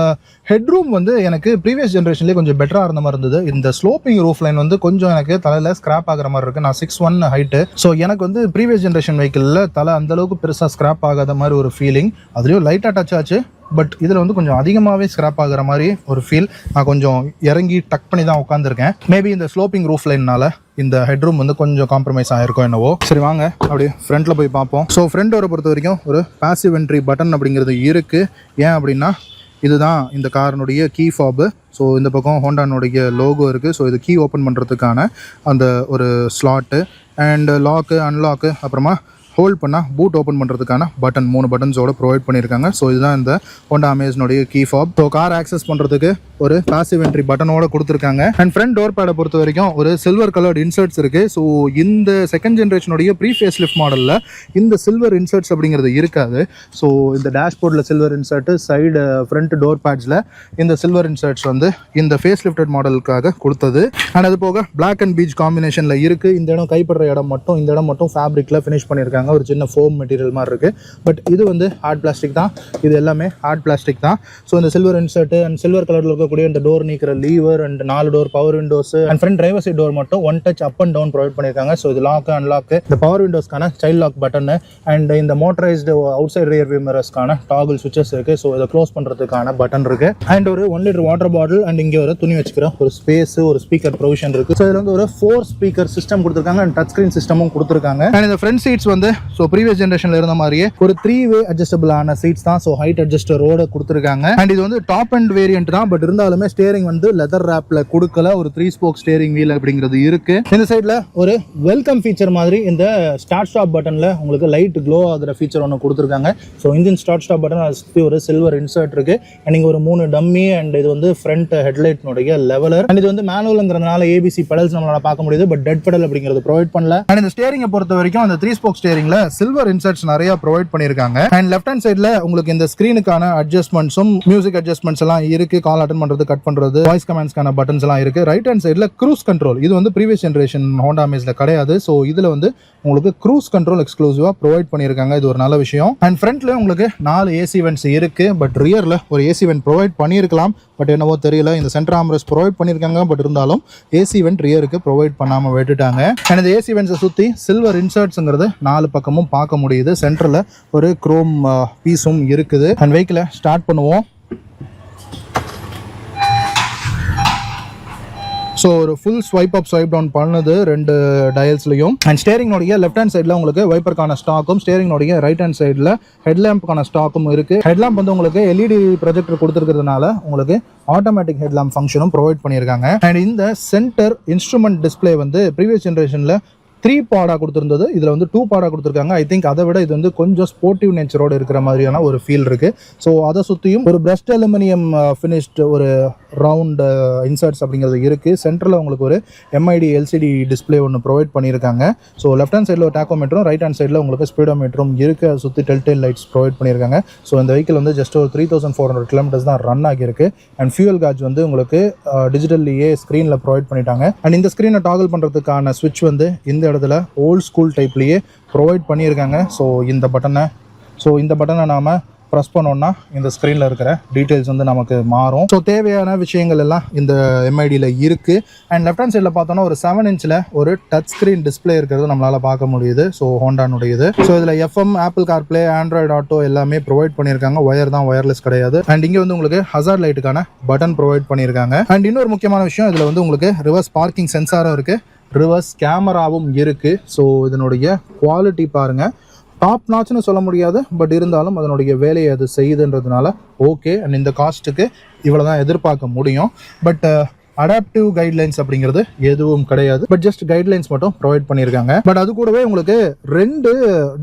ஹெட் ரூம் வந்து எனக்கு ப்ரீவியஸ் ஜென்ரேஷன்லேயே கொஞ்சம் பெட்டரா இருந்த மாதிரி இருந்தது. இந்த ஸ்லோப்பிங் ரூஃப் லைன் வந்து கொஞ்சம் எனக்கு தலையில ஸ்கிராப் ஆகிற மாதிரி இருக்கு. நான் 6'1" ஹைட்டு. ஸோ எனக்கு வந்து ப்ரீவியஸ் ஜென்ரேஷன் வெஹிக்கிளில் தலை அந்த அளவுக்கு பெருசாக ஸ்கிராப் ஆகாத மாதிரி ஒரு ஃபீலிங். அதுலேயும் லைட்டாக டச் ஆச்சு. பட் இதில் வந்து கொஞ்சம் அதிகமாகவே ஸ்கிராப் ஆகிற மாதிரி ஒரு ஃபீல். நான் கொஞ்சம் இறங்கி டக் பண்ணி தான் உட்காந்துருக்கேன். மேபி இந்த ஸ்லோப்பிங் ரூஃப் லைன்னால இந்த ஹெட்ரூம் வந்து கொஞ்சம் காம்ப்ரமைஸ் ஆகிருக்கும் என்னவோ. சரி வாங்க அப்படியே ஃப்ரண்ட்டில் போய் பார்ப்போம். ஸோ ஃப்ரண்ட் டோரை பொறுத்த வரைக்கும் ஒரு பாசிவ் என்ட்ரி பட்டன் அப்படிங்கிறது இருக்குது. ஏன் அப்படின்னா இதுதான் இந்த காரினுடைய கீ ஃபாபு. ஸோ இந்த பக்கம் ஹோண்டானுடைய லோகோ இருக்குது. ஸோ இது கீ ஓப்பன் பண்ணுறதுக்கான அந்த ஒரு ஸ்லாட்டு. அண்ட் லாக்கு, அன்லாக்கு, அப்புறமா ஹோல்ட் பண்ணால் பூட் ஓப்பன் பண்ணுறதுக்கான பட்டன் 3 பட்டன்ஸோட ப்ரொவைட் பண்ணியிருக்காங்க. ஸோ இதுதான் இந்த ஹோண்டா அமேஸ்னுடைய key fob. So car access பண்ணுறதுக்கு ஒரு பாசிவ் என்ட்ரி பட்டனோட கொடுத்துருக்காங்க. அண்ட் ஃப்ரண்ட் டோர் பேடை பொறுத்த வரைக்கும் ஒரு சில்வர் கலர்ட் இன்சர்ட்ஸ் இருக்குது. ஸோ இந்த செகண்ட் ஜென்ரேஷனுடைய ப்ரீ ஃபேஸ் லிஃப்ட் மாடலில் இந்த சில்வர் இன்சர்ட்ஸ் அப்படிங்கிறது இருக்காது. ஸோ இந்த டேஷ்போர்டில் silver insert, side front door பேட்ஸில் இந்த சில்வர் இன்சர்ட்ஸ் வந்து இந்த ஃபேஸ் லிஃப்டட் மாடலுக்காக கொடுத்தது. அண்ட் அது போக பிளாக் அண்ட் பீச் காம்பினேஷனில் இருக்குது. இந்த இடம் கைப்படுற இடம் மட்டும், இந்த இடம் மட்டும் ஃபேப்ரிக்கில் ஃபினிஷ் பண்ணியிருக்காங்க. ஒரு சின்ன ஃபோம் மெட்டீரியல் மாதிரி இருக்குது. பட் இது வந்து ஹார்ட் பிளாஸ்டிக் தான். இது எல்லாமே ஹார்ட் பிளாஸ்டிக் தான். ஸோ இந்த சில்வர் இன்சர்ட்டு அண்ட் சில்வர் கலரில் இருக்கக்கூடிய இந்த டோர் நீக்கிற lever and 4 door power windows and front driver side door மட்டும் 1 touch up and down provide பண்ணியிருக்காங்க. ஸோ இது லாக் அன்லாக், இந்த பவர் விண்டோஸ்க்கான சைல்ட் லாக் பட்டன் அண்ட் இந்த motorised out side rear view மிரர்ஸ்க்கான டாகிள் சுவிச்சஸ் இருக்குது. So இதை close பண்ணுறதுக்கான பட்டன் இருக்குது. அண்ட் ஒரு 1 லிட்டர் வாட்டர் பாட்டில் அண்ட் இங்கே ஒரு துணி வச்சுக்கிற ஒரு ஸ்பேஸ், ஒரு ஸ்பீக்கர் ப்ரொவிஷன் இருக்குது. ஸோ இதில் வந்து ஒரு 4 ஸ்பீக்கர் சிஸ்டம் கொடுத்துருக்காங்க அண்ட் டச் ஸ்க்ரீன் சிஸ்டமும் கொடுத்துருக்காங்க. அண்ட் இந்த ஃப்ரண்ட் சீட்ஸ் வந்து ஸோ ப்ரீவியஸ் ஜென்ரேஷன்ல இருந்த மாதிரியே ஒரு 3-வே அட்ஜஸ்டபிள் ஆன சீட்ஸ் தான். ஸோ ஹைட் அட்ஜஸ்டரோட கொடுத்துருக்காங்க. அண்ட் இது வந்து டாப் அண்ட் வேரியன்ட் தான். பட் இருந்தாலுமே ஸ்டேரிங் வந்து லெதர் ரேப்ல கொடுக்கல. ஒரு 3 ஸ்போக் ஸ்டேரிங் வீல் அப்படிங்கிறது இருக்கு. இந்த சைட்ல ஒரு வெல்கம் ஃபீச்சர் மாதிரி இந்த ஸ்டார்ட் ஸ்டாப் பட்டன்ல உங்களுக்கு லைட் க்ளோ ஆகிற ஃபீச்சர் ஒன்று கொடுத்துருக்காங்க. So engine start stop button அதை சுற்றி ஒரு சில்வர் இன்சர்ட் இருக்கு. அண்ட் இங்கே ஒரு 3 டம்மி அண்ட் இது வந்து ஃப்ரண்ட் ஹெட்லைட்னுடைய லெவலர். அண்ட் இது வந்து மேனுவல்ங்கிறதுனால ABC பெடல்ஸ் நம்மளால பார்க்க முடியுது. பட் டெட் பெடல் அப்படிங்கிறது ப்ரொவைட் பண்ணல. அண்ட் இந்த ஸ்டேரிங்கை பொறுத்த வரைக்கும் அந்த 3 ஸ்போக் ஸ்டேரிங்ல சில்வர் இன்சர்ட்ஸ் நிறைய ப்ரொவைட் பண்ணிருக்காங்க. அண்ட் லெஃப்ட் ஹேண்ட் சைடுல உங்களுக்கு இந்த ஸ்கிரீனுக்கான அட்ஜஸ்ட்மெண்ட்ஸும் மியூசிக் அட்ஜஸ்ட்மெண்ட்ஸ் எல்லாம் இருக்கு. கால் அட்டன் பண்றது, கட் பண்றது, வாய்ஸ் கமாண்ட்ஸ்க்கான பட்டன்ஸ் எல்லாம் இருக்கு. ரைட் ஹேண்ட் சைடுல க்ரூஸ் கண்ட்ரோல். இது வந்து ப்ரீவியஸ் ஜென்ரேஷன் ஹோண்டா அமேஸ்ல கிடையாது. ஸோ இதுல வந்து உங்களுக்கு க்ரூஸ் கண்ட்ரோல் எக்ஸ்க்ளூசிவா ப்ரொவைட் பண்ணிருக்காங்க. இது ஒரு நல்ல விஷயம். அண்ட் ஃப்ரண்ட்ல உங்களுக்கு 4 AC வென்ட்ஸ் இருக்கு. பட் ரியர்ல ஒரு AC வென்ட் ப்ரொவைட் பண்ணிருக்கலாம். பட் என்னவோ தெரியல. இந்த சென்டர் ஆம்ரெஸ்ட் ப்ரொவைட் பண்ணிருக்காங்க. பட் இருந்தாலும் AC வென்ட் ரியருக்கு ப்ரொவைட் பண்ணாம விட்டுட்டாங்க. அண்ட் இந்த AC வென்ட்ஸை சுத்தி சில்வர் இன்சர்ட்ஸ்ங்கிறது 4 பக்கமும் பார்க்க முடியுது. சென்டர்ல ஒரு குரோம் பீஸும் இருக்குது. அண்ட் வெஹிக்கிளை ஸ்டார்ட் பண்ணுவோம். ஸோ ஒரு full swipe up swipe down பண்ணுது ரெண்டு டயல்ஸ்லையும். அண்ட் ஸ்டேரிங்னுடைய லெஃப்ட் ஹேண்ட் சைடில் உங்களுக்கு வைப்பருக்கான ஸ்டாக்கும், ஸ்டேரிங்னுடைய ரைட் ஹேண்ட் சைடில் ஹெட்லாம்புக்கான ஸ்டாக்கும் இருக்குது. ஹெட்லாம்ப் வந்து உங்களுக்கு எல்இடி ப்ரொஜெக்டர் கொடுத்துருக்கிறதுனால உங்களுக்கு ஆட்டோமேட்டிக் ஹெட்லாம்ப் ஃபங்க்ஷனும் ப்ரொவைட் பண்ணியிருக்காங்க. அண்ட் இந்த சென்டர் இன்ஸ்ட்ருமெண்ட் டிஸ்பிளே வந்து ப்ரீவியஸ் ஜென்ரேஷனில் 3 பாடாக கொடுத்துருந்தது, இதில் வந்து 2 பாடாக கொடுத்துருக்காங்க. ஐ திங்க் அதை விட இது வந்து கொஞ்சம் ஸ்போர்ட்டிவ் நேச்சரோடு இருக்கிற மாதிரியான ஒரு ஃபீல் இருக்குது. ஸோ அதை சுற்றியும் ஒரு பிரஸ்ட் அலுமினியம் ஃபினிஷ்டு ஒரு ரவுண்ட் இன்சர்ட்ஸ் அப்படிங்கிறது இருக்குது. சென்டரில் உங்களுக்கு ஒரு எம்ஐடி எல்சிடி டிஸ்பிளே ஒன்று ப்ரொவைட் பண்ணியிருக்காங்க. ஸோ லெஃப்ட் ஹேண்ட் சைடில் ஒரு டேக்கோமீட்டரும் ரைட் ஹேண்ட் சைடில் உங்களுக்கு ஸ்பீடோமீட்டரும் இருக்குது. அதை சுற்றி டெல்டெயில் லைட்ஸ் ப்ரொவைட் பண்ணியிருக்காங்க. ஸோ இந்த வெஹிக்கிள் வந்து ஜஸ்ட் ஒரு 3400 கிலோமீட்டர்ஸ் தான் ரன் ஆகியிருக்கு. அண்ட் ஃபியூல் காஜ் வந்து உங்களுக்கு டிஜிட்டல்லையே ஸ்க்ரீனில் ப்ரொவைட் பண்ணிட்டாங்க. அண்ட் இந்த ஸ்க்ரீனை டாகல் பண்ணுறதுக்கான ஸ்விட்ச் வந்து இந்த இடத்துல ஓல்ட் ஸ்கூல் டைப்லேயே ப்ரொவைட் பண்ணியிருக்காங்க. ஸோ இந்த பட்டனை நாம் ப்ரெஸ் பண்ணோன்னா இந்த ஸ்க்ரீனில் இருக்கிற டீட்டெயில்ஸ் வந்து நமக்கு மாறும். ஸோ தேவையான விஷயங்கள் எல்லாம் இந்த எம்ஐடியில் இருக்குது. அண்ட் லெஃப்ட் ஹேண்ட் சைடில் பார்த்தோன்னா ஒரு 7 இன்ச்சில் ஒரு டச் ஸ்க்ரீன் டிஸ்பிளே இருக்கிறது நம்மளால் பார்க்க முடியுது. ஸோ ஹோண்டானுடையது. ஸோ இதில் FM, apple CarPlay, Android auto எல்லாமே ப்ரொவைட் பண்ணியிருக்காங்க. ஒயர் தான், ஒயர்லெஸ் கிடையாது. அண்ட் இங்கே வந்து உங்களுக்கு ஹசார்ட் லைட்டுக்கான பட்டன் ப்ரொவைட் பண்ணியிருக்காங்க. அண்ட் இன்னொரு முக்கியமான விஷயம், இதில் வந்து உங்களுக்கு ரிவர்ஸ் பார்க்கிங் சென்சாரும் இருக்குது, ரிவர்ஸ் கேமராவும் இருக்குது. ஸோ இதனுடைய குவாலிட்டி பாருங்கள், டாப் நாச்சுன்னு சொல்ல முடியாது, பட் இருந்தாலும் அதனுடைய வேலையை அது செய்யுதுன்றதுனால ஓகே. அண்ட் இந்த காஸ்ட்டுக்கு இவ்வளோ தான் எதிர்பார்க்க முடியும். பட் அடாப்டிவ் கைட்லைன்ஸ் அப்படிங்கிறது எதுவும் கிடையாது. பட் ஜஸ்ட் கைட்லைன்ஸ் மட்டும் ப்ரொவைட் பண்ணியிருக்காங்க. பட் அது கூடவே உங்களுக்கு 2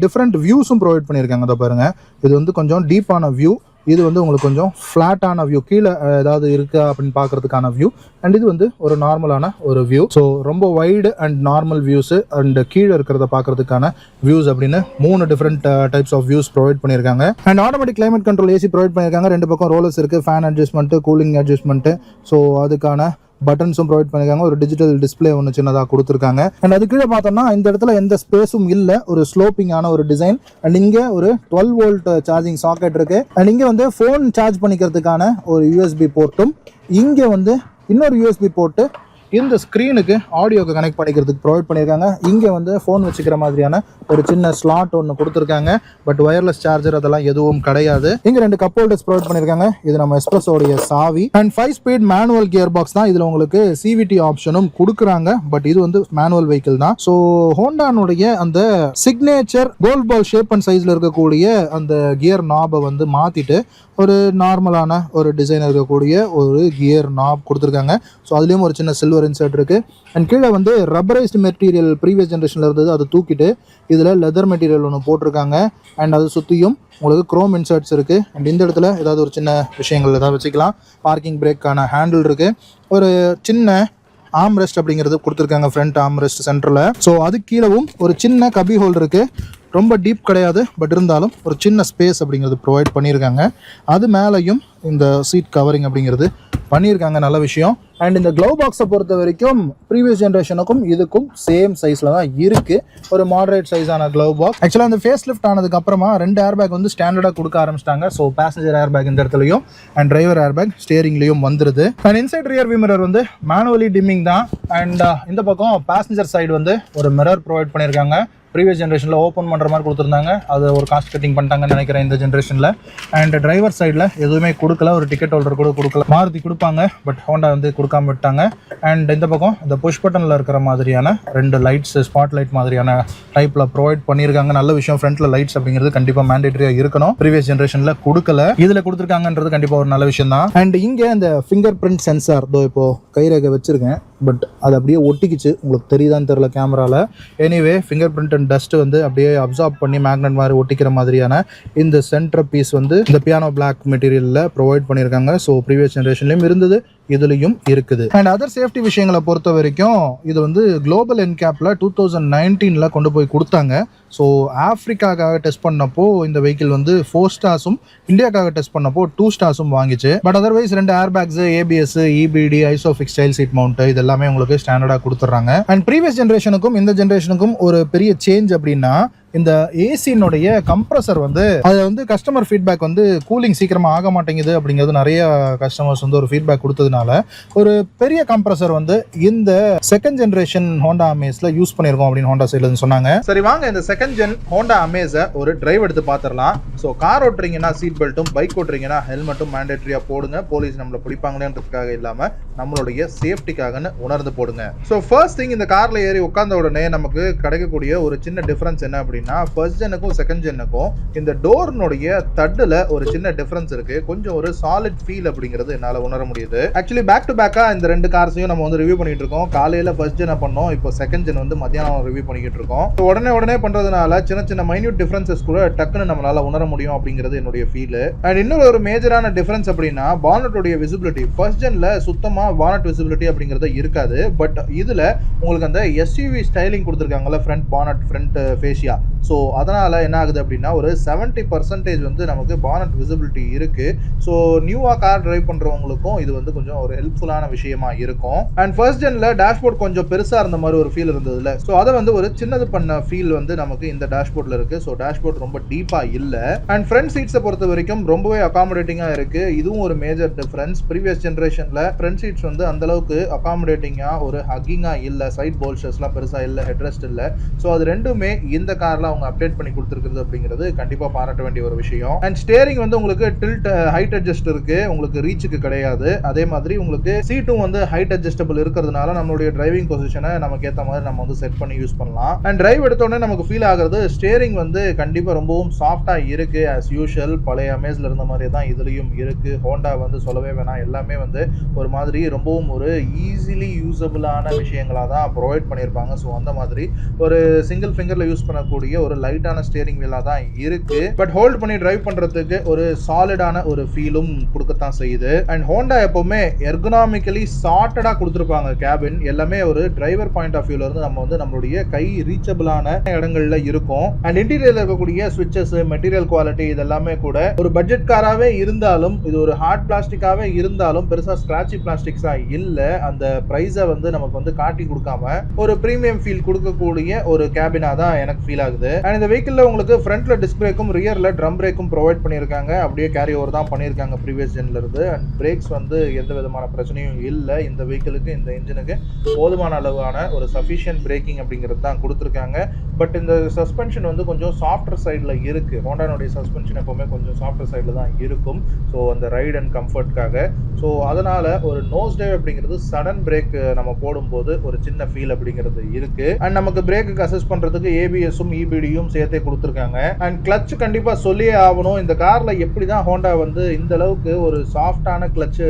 டிஃப்ரெண்ட் வியூஸும் ப்ரொவைட் பண்ணியிருக்காங்க. அதை பாருங்கள், இது வந்து கொஞ்சம் டீப்பான வியூ, இது வந்து உங்களுக்கு கொஞ்சம் ஃப்ளாட்டான வியூ, கீழே ஏதாவது இருக்கா அப்படின்னு பார்க்கறதுக்கான வியூ. அண்ட் இது வந்து ஒரு நார்மலான ஒரு வியூ. ஸோ ரொம்ப wide and normal views and கீழே இருக்கிறத பார்க்கறதுக்கான வியூஸ் அப்படின்னு 3 different types of views provide பண்ணியிருக்காங்க. And automatic climate control AC provide பண்ணியிருக்காங்க. 2 பக்கம் ரோலர்ஸ் இருக்குது, fan adjustment, cooling adjustment. So அதுக்கான பட்டன்ஸும் ப்ரொவைட் பண்ணியிருக்காங்க. ஒரு டிஜிட்டல் டிஸ்பிளே ஒன்று சின்னதாக கொடுத்துருக்காங்க. அண்ட் அது கீழே பார்த்தோம்னா இந்த இடத்துல எந்த ஸ்பேஸும் இல்லை, ஒரு ஸ்லோப்பிங்கான ஒரு டிசைன். அண்ட் இங்கே ஒரு 12 வோல்ட் சார்ஜிங் சாக்கெட் இருக்கு. அண்ட் இங்கே வந்து ஃபோன் சார்ஜ் பண்ணிக்கிறதுக்கான ஒரு யூஎஸ்பி போர்ட்டும், இங்கே வந்து இன்னொரு யூஎஸ்பி போர்ட்டு இந்த ஸ்க்ரீனுக்கு ஆடியோக்கு கனெக்ட் பண்ணிக்கிறதுக்கு ப்ரொவைட் பண்ணியிருக்காங்க. இங்கே வந்து ஃபோன் வச்சுக்கிற மாதிரியான ஒரு சின்ன ஸ்லாட் ஒன்று கொடுத்துருக்காங்க. பட் ஒயர்லெஸ் சார்ஜர் அதெல்லாம் எதுவும் கிடையாது. இங்கே 2 கப் ஹோல்டர்ஸ் ப்ரொவைட் பண்ணியிருக்காங்க. இது நம்ம எஸ்பிரஸோடைய சாவி. And 5 speed manual gear box தான். இதில் உங்களுக்கு சிவிடி ஆப்ஷனும் கொடுக்குறாங்க. பட் இது வந்து மேனுவல் வெஹிக்கிள் தான். ஸோ ஹோண்டானுடைய அந்த signature gold ball shape and சைஸில் இருக்கக்கூடிய அந்த கியர் நாபை வந்து மாற்றிட்டு ஒரு நார்மலான ஒரு டிசைன் இருக்கக்கூடிய ஒரு கியர் நாப் கொடுத்துருக்காங்க. ஸோ அதுலேயும் ஒரு சின்ன சில்வர் இன்சர்ட் இருக்குது. அண்ட் கீழே வந்து ரப்பரைஸ்டு மெட்டீரியல் ப்ரீவியஸ் ஜென்ரேஷனில் இருந்தது, அதை தூக்கிட்டு இதில் லெதர் மெட்டீரியல் ஒன்று போட்டிருக்காங்க. அண்ட் அது சுற்றியும் உங்களுக்கு குரோம் இன்சர்ட்ஸ் இருக்குது. அண்ட் இந்த இடத்துல ஏதாவது ஒரு சின்ன விஷயங்கள் ஏதாவது வச்சுக்கலாம். பார்க்கிங் பிரேக்கான ஹேண்டில் இருக்குது. ஒரு சின்ன ஆர்ம் ரெஸ்ட் அப்படிங்கிறது கொடுத்துருக்காங்க, ஃப்ரண்ட் ஆர்ம் ரெஸ்ட் சென்டரில். ஸோ அது கீழவும் ஒரு சின்ன கபி ஹோல் இருக்குது. ரொம்ப டீப் கிடையாது, பட் இருந்தாலும் ஒரு சின்ன ஸ்பேஸ் அப்படிங்கிறது ப்ரொவைட் பண்ணியிருக்காங்க. அது மேலேயும் இந்த சீட் கவரிங் அப்படிங்கிறது பண்ணியிருக்காங்க, நல்ல விஷயம். அண்ட் இந்த க்ளவ் பாக்ஸை பொறுத்த வரைக்கும் ப்ரீவியஸ் ஜென்ரேஷனுக்கும் இதுக்கும் சேம் சைஸில் தான் இருக்குது. ஒரு மாடரேட் சைஸான க்ளவ் பாக்ஸ். ஆக்சுவலாக அந்த ஃபேஸ் லிஃப்ட் ஆனதுக்கு அப்புறமா 2 ஏர் பேக் வந்து ஸ்டாண்டர்டாக கொடுக்க ஆரம்பிச்சிட்டாங்க. ஸோ பேசஞ்சர் ஏர் பேக் இந்த இடத்துலையும் அண்ட் டிரைவர் ஏர் பேக் ஸ்டேரிங்லையும் வந்துருது. And inside rear view mirror வந்து மேனுவலி டிம்மிங் தான். அண்ட் இந்த பக்கம் பேசஞ்சர் சைடு வந்து ஒரு மிரர் ப்ரொவைட் பண்ணியிருக்காங்க. ப்ரீவியஸ் ஜென்ரேஷனில் ஓப்பன் பண்ணுற மாதிரி கொடுத்துருந்தாங்க, அது ஒரு காஸ்ட் கட்டிங் பண்ணிட்டாங்கன்னு நினைக்கிறேன் இந்த ஜென்ரேஷனில். அண்ட் டிரைவர் சைடில் எதுவுமே கொடுக்கல, ஒரு டிக்கெட் ஹோல்டர் கூட கொடுக்கல. மாருதி கொடுப்பாங்க, பட் ஹோண்டா வந்து கொடுக்காம விட்டாங்க. அண்ட் இந்த பக்கம் இந்த புஷ் பட்டனில் இருக்கிற மாதிரியான 2 லைட்ஸ், ஸ்பாட் லைட் மாதிரியான டைப்பில் ப்ரொவைட் பண்ணியிருக்காங்க, நல்ல விஷயம். ஃப்ரண்ட்டில் லைட்ஸ் அப்படிங்கிறது கண்டிப்பாக மேண்டேட்டரியாக இருக்கணும், ப்ரீவியஸ் ஜென்ரேஷனில் கொடுக்கல. இதில் கொடுத்துருக்காங்கன்றது கண்டிப்பாக ஒரு நல்ல விஷயம் தான். அண்ட் இங்கே இந்த ஃபிங்கர் பிரிண்ட் சென்சார், இப்போது கைரேகை வச்சுருக்கேன், பட் அது அப்படியே ஒட்டிக்கிச்சு, உங்களுக்கு தெரியுதான்னு தெரியல கேமராவில். Anyway finger print and dust வந்து அப்படியே அப்சார்ப் பண்ணி மேக்னெட் மாதிரி ஒட்டிக்கிற மாதிரியான இந்த சென்டர் பீஸ் வந்து இந்த பியானோ பிளாக் மெட்டீரியலில் ப்ரொவைட் பண்ணியிருக்காங்க. ஸோ ப்ரீவியஸ் ஜென்ரேஷன்லையும் இருந்தது, இதுலையும் இருக்குது. அண்ட் அதர் சேஃப்டி விஷயங்களை பொறுத்த வரைக்கும் இது வந்து குளோபல் என்கேப்பில் 2019 கொண்டு போய் கொடுத்தாங்க. ஸோ ஆஃப்ரிக்காக்காக டெஸ்ட் பண்ணப்போ இந்த வெஹிக்கிள் வந்து 4 ஸ்டார்ஸும், இந்தியாக்காக டெஸ்ட் பண்ணப்போ 2 ஸ்டார்ஸும் வாங்கிச்சு. But otherwise 2 air bags, ABS, EBD, isofix style seat mount இது எல்லாமே உங்களுக்கு ஸ்டாண்டர்டாக கொடுத்துட்றாங்க. அண்ட் ப்ரீவியஸ் ஜென்ரேஷனுக்கும் இந்த ஜென்ரேஷனுக்கும் ஒரு பெரிய சேஞ்ச் அப்படின்னா இந்த ஏசியினுடைய கம்ப்ரஸர் வந்து அது வந்து கஸ்டமர் ஃபீட்பேக் வந்து கூலிங் சீக்கிரமாக ஆக மாட்டேங்குது அப்படிங்கிறது நிறைய கஸ்டமர்ஸ் வந்து ஒரு ஃபீட்பேக் கொடுத்ததுனால ஒரு பெரிய கம்ப்ரஸர் வந்து இந்த செகண்ட் ஜென்ரேஷன் ஹோண்டா அமேஸ்ல யூஸ் பண்ணியிருக்கோம் அப்படின்னு ஹோண்டா சைட்ல சொன்னாங்க. சரி வாங்க இந்த செகண்ட் ஜென் ஹோண்டா அமேஸை ஒரு டிரைவ் எடுத்து பார்த்துடலாம். ஸோ கார் ஓட்டுறீங்கன்னா சீட் பெல்ட்டும், பைக் ஓட்டுறீங்கன்னா ஹெல்மெட்டும் மேண்டேட்டரியா போடுங்க. போலீஸ் நம்மளை பிடிப்பாங்களேன்றதுக்காக இல்லாம நம்மளுடைய சேஃப்டிக்காகன்னு உணர்ந்து போடுங்க. ஸோ ஃபர்ஸ்ட் திங், இந்த கார்ல ஏறி உட்கார்ந்த உடனே நமக்கு கிடைக்கக்கூடிய ஒரு சின்ன டிஃபரன்ஸ் என்ன அப்படின்னா, ஃபர்ஸ்ட் ஜென்னுக்கும் செகண்ட் ஜென்னுக்கும் இந்த டோர்னுடைய தட்டுல ஒரு சின்ன டிஃபரன்ஸ் இருக்கு. கொஞ்சம் ஒரு சாலிட் ஃபீல் அப்படிங்கிறது என்னால உணர முடியுது. ஆக்சுவலி பேக் டு பேக்கா இந்த ரெண்டு கார்ஸையும் நம்ம வந்து ரிவ்யூ பண்ணிட்டு இருக்கோம். காலையில ஃபர்ஸ்ட் ஜென் பண்ணோம், இப்போ செகண்ட் ஜென் வந்து மத்தியானம் ரிவ்யூ பண்ணிட்டு இருக்கோம். உடனே பண்றதுனால சின்ன சின்ன மைன்யூட் டிஃபரன்சஸ் கூட டக்குன்னு நம்மளால உணர முடியும் அப்படிங்கிறது என்னுடைய ஃபீல். அண்ட் இன்னொரு ஒரு மேஜரான டிஃபரன்ஸ் அப்படின்னா பானட்டோடைய விசிபிலிட்டி. ஃபர்ஸ்ட் ஜென்ல சுத்தமா பானட் விசிபிலிட்டி அப்படிங்கிறது இருக்காது. பட் இதுல உங்களுக்கு அந்த எஸ்யூவி ஸ்டைலிங் கொடுத்துருக்காங்கல்ல, front bonnet, front fascia. So அதனால என்ன ஆகுது அப்படின்னா ஒரு 70% வந்து நமக்கு பானட் விசிபிலிட்டி இருக்கு. ஸோ நியூவா கார் டிரைவ் பண்றவங்களுக்கும் இது வந்து கொஞ்சம் ஒரு ஹெல்ப்ஃபுல்லான விஷயமா இருக்கும். அண்ட் ஃபர்ஸ்ட் ஜென்ல டேஷ்போர்ட் கொஞ்சம் பெருசா இருந்த மாதிரி ஒரு ஃபீல் இருந்ததுல, ஸோ அதை வந்து ஒரு சின்னது பண்ண ஃபீல் வந்து நமக்கு இந்த டேஷ்போர்ட்ல இருக்கு. ஸோ டேஷ்போர்ட் ரொம்ப டீப்பா இல்ல. அண்ட் ஃப்ரண்ட் சீட்ஸை பொறுத்த வரைக்கும் ரொம்பவே அகாமடேட்டிங்கா இருக்கு. இதுவும் ஒரு மேஜர் டிஃபரன்ஸ். ப்ரீவியஸ் ஜென்ரேஷன்ல ஃப்ரண்ட் சீட்ஸ் வந்து அந்த அளவுக்கு அகாமடேட்டிங்கா ஒரு ஹக்கிங்கா இல்ல, சைட் போல்ஸ்டர்ஸ்லாம் பெருசா இல்ல, ஹெட்ரெஸ்ட் இல்ல. ஸோ அது ரெண்டுமே இந்த கார்ல அவங்க அப்டேட் பண்ணி கொடுத்துருக்கிறது அப்படிங்கிறது கண்டிப்பா பாராட்ட வேண்டிய ஒரு விஷயம். அண்ட் ஸ்டேரிங் வந்து உங்களுக்கு டில்ட் ஹைட் அட்ஜஸ்ட் இருக்கு, உங்களுக்கு ரீச்சுக்கு கிடையாது. அதே மாதிரி உங்களுக்கு சீட்டும் வந்து ஹைட் அட்ஜஸ்டபிள் இருக்கிறதுனால நம்மளுடைய டிரைவிங் பொசிஷனை நமக்கு ஏற்ற மாதிரி நம்ம வந்து செட் பண்ணி யூஸ் பண்ணலாம். அண்ட் டிரைவ் எடுத்தோடனே நமக்கு ஃபீல் ஆகுறது ஸ்டேரிங் வந்து கண்டிப்பா ரொம்பவும் சாஃப்டா இருக்கு. ஆஸ் யூஷுவல் பழைய அமேஸ்ல இருந்த மாதிரி தான் இதுலயும் இருக்கு. ஹோண்டா வந்து சொல்லவே வேணாம், எல்லாமே வந்து ஒரு மாதிரி ரொம்பவும் ஒரு ஈஸிலி யூசபிளான விஷயங்களா தான் ப்ரொவைட் பண்ணியிருப்பாங்க. ஸோ அந்த மாதிரி ஒரு சிங்கிள் ஃபிங்கர்ல யூஸ் பண்ணக்கூடிய ஒரு லைட்டான ஸ்டேரிங் வீலா தான் இருக்கு. பட் ஹோல்ட் பண்ணி டிரைவ் பண்றதுக்கு ஒரு சாலிடான ஒரு ஃபீலும் கொடுக்கத்தான் செய்யுது. அண்ட் ஹோண்டா எப்பவுமே எர்கனாமிக்கலி சார்ட்டடா கொடுத்துருப்பாங்க. கேபின் எல்லாமே ஒரு டிரைவர் பாயிண்ட் ஆஃப் வியூல இருந்து நம்ம வந்து நம்மளுடைய கை ரீச்சபிளான இடங்கள்ல இருக்கும். அண்ட் இன்டீரியர்ல இருக்கக்கூடிய ஸ்விட்சஸ், மெட்டீரியல் குவாலிட்டி இதெல்லாமே கூட ஒரு பட்ஜெட் காராவே இருந்தாலும், இது ஒரு ஹார்ட் பிளாஸ்டிக்காவே இருந்தாலும் பெருசா ஸ்கிராட்சி பிளாஸ்டிக்ஸா இல்ல. அந்த பிரைஸை வந்து நமக்கு வந்து காட்டி கொடுக்காம ஒரு பிரீமியம் ஃபீல் கொடுக்கக்கூடிய ஒரு கேபினா தான் எனக்கு ஃபீல் ஆகுது. அண்ட் இந்த வெஹிக்கிள்ல உங்களுக்கு ஃப்ரண்ட்ல டிஸ்க் பிரேக்கும் ரியர்ல ட்ரம் பிரேக்கும் ப்ரொவைட் பண்ணியிருக்காங்க. அப்படியே கேரி ஓவர் தான் பண்ணியிருக்காங்க ப்ரீவியஸ் ஜென்ல இருந்து. அண்ட் பிரேக்ஸ் வந்து எந்த விதமான பிரச்சனையும் இல்லை. இந்த வெஹிக்கிளுக்கு, இந்த இன்ஜினுக்கு போதுமான அளவான ஒரு சஃபிஷியன்ட் பிரேக்கிங் அப்படிங்கிறது தான் கொடுத்துருக்காங்க. பட் இந்த சஸ்பென்ஷன் வந்து கொஞ்சம் சாஃப்டர் சைடில் இருக்கு. ஹோண்டானுடைய சஸ்பென்ஷன் எப்பவுமே கொஞ்சம் சாஃப்டர் சைடில் தான் இருக்கும். ஸோ அந்த ரைட் அண்ட் கம்ஃபர்ட்காக. ஸோ அதனால ஒரு நோஸ் டைவ் அப்படிங்கிறது சடன் பிரேக் நம்ம போடும்போது ஒரு சின்ன ஃபீல் அப்படிங்கிறது இருக்கு. அண்ட் நமக்கு பிரேக்கு அசஸ் பண்றதுக்கு ஏபிஎஸும் இபிடியும் சேர்த்தே கொடுத்துருக்காங்க. அண்ட் கிளட்ச் கண்டிப்பா சொல்லியே ஆகணும். இந்த கார்ல எப்படிதான் ஹோண்டா வந்து இந்த அளவுக்கு ஒரு சாஃப்டான கிளட்ச்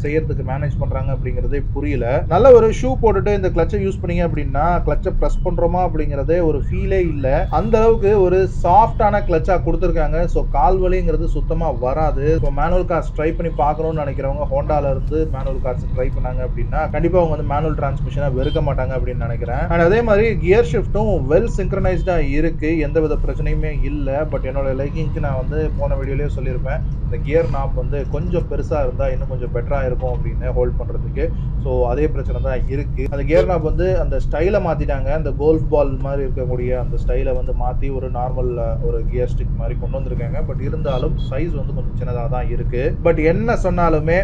செய்யறதுக்கு மேனேஜ் பண்றாங்க அப்படிங்கறதே புரியல. நல்ல ஒரு ஷூ போட்டுட்டு இந்த கிளட்சை யூஸ் பண்ணீங்க அப்படின்னா கிளட்சை பிரஸ் பண்றோமா அப்படிங்கறதே ஒரு ஃபீலே இல்ல. அந்த அளவுக்கு ஒரு சாஃப்டான கிளட்சா கொடுத்துருக்காங்க. ஸோ கால் வலிங்கிறது சுத்தமா வராது. இப்போ மேனுவல் கார்ஸ் ட்ரை பண்ணி பார்க்கணும்னு நினைக்கிறவங்க ஹோண்டால இருந்து மேனுவல் கார்ஸ் ட்ரை பண்ணாங்க அப்படின்னா கண்டிப்பா அவங்க வந்து மேனுவல் டிரான்ஸ்மிஷனை வெறுக்க மாட்டாங்க அப்படின்னு நினைக்கிறேன். அண்ட் அதே மாதிரி கியர் ஷிஃப்ட்டும் வெல் சிங்க்ரனைஸ்டா இருக்கு, எந்த வித பிரச்சனையுமே இல்லை. பட் என்னோட லைக்கிங்க்கு நான் வந்து போன வீடியோலயே சொல்லியிருப்பேன், இந்த கியர் நாப் வந்து கொஞ்சம் பெருசா இருந்தா இன்னும் கொஞ்சம் பெட்டரா இருக்கும் அப்படின்னு ஹோல்ட் பண்றதுக்கு. ஸோ அதே பிரச்சனை தான் இருக்கு. அந்த கியர் நாப் வந்து அந்த ஸ்டைலை மாத்திட்டாங்க. அந்த கோல்ஃப் பால் மாதிரி இருக்கக்கூடிய அந்த ஸ்டைலை வந்து மாத்தி ஒரு நார்மல் ஒரு கியர் ஸ்டிக் மாதிரி கொண்டு வந்திருக்காங்க. பட் இருந்தாலும் சைஸ் வந்து கொஞ்சம் சின்னதாக தான் இருக்கு. பட் என்ன சொன்னாலுமே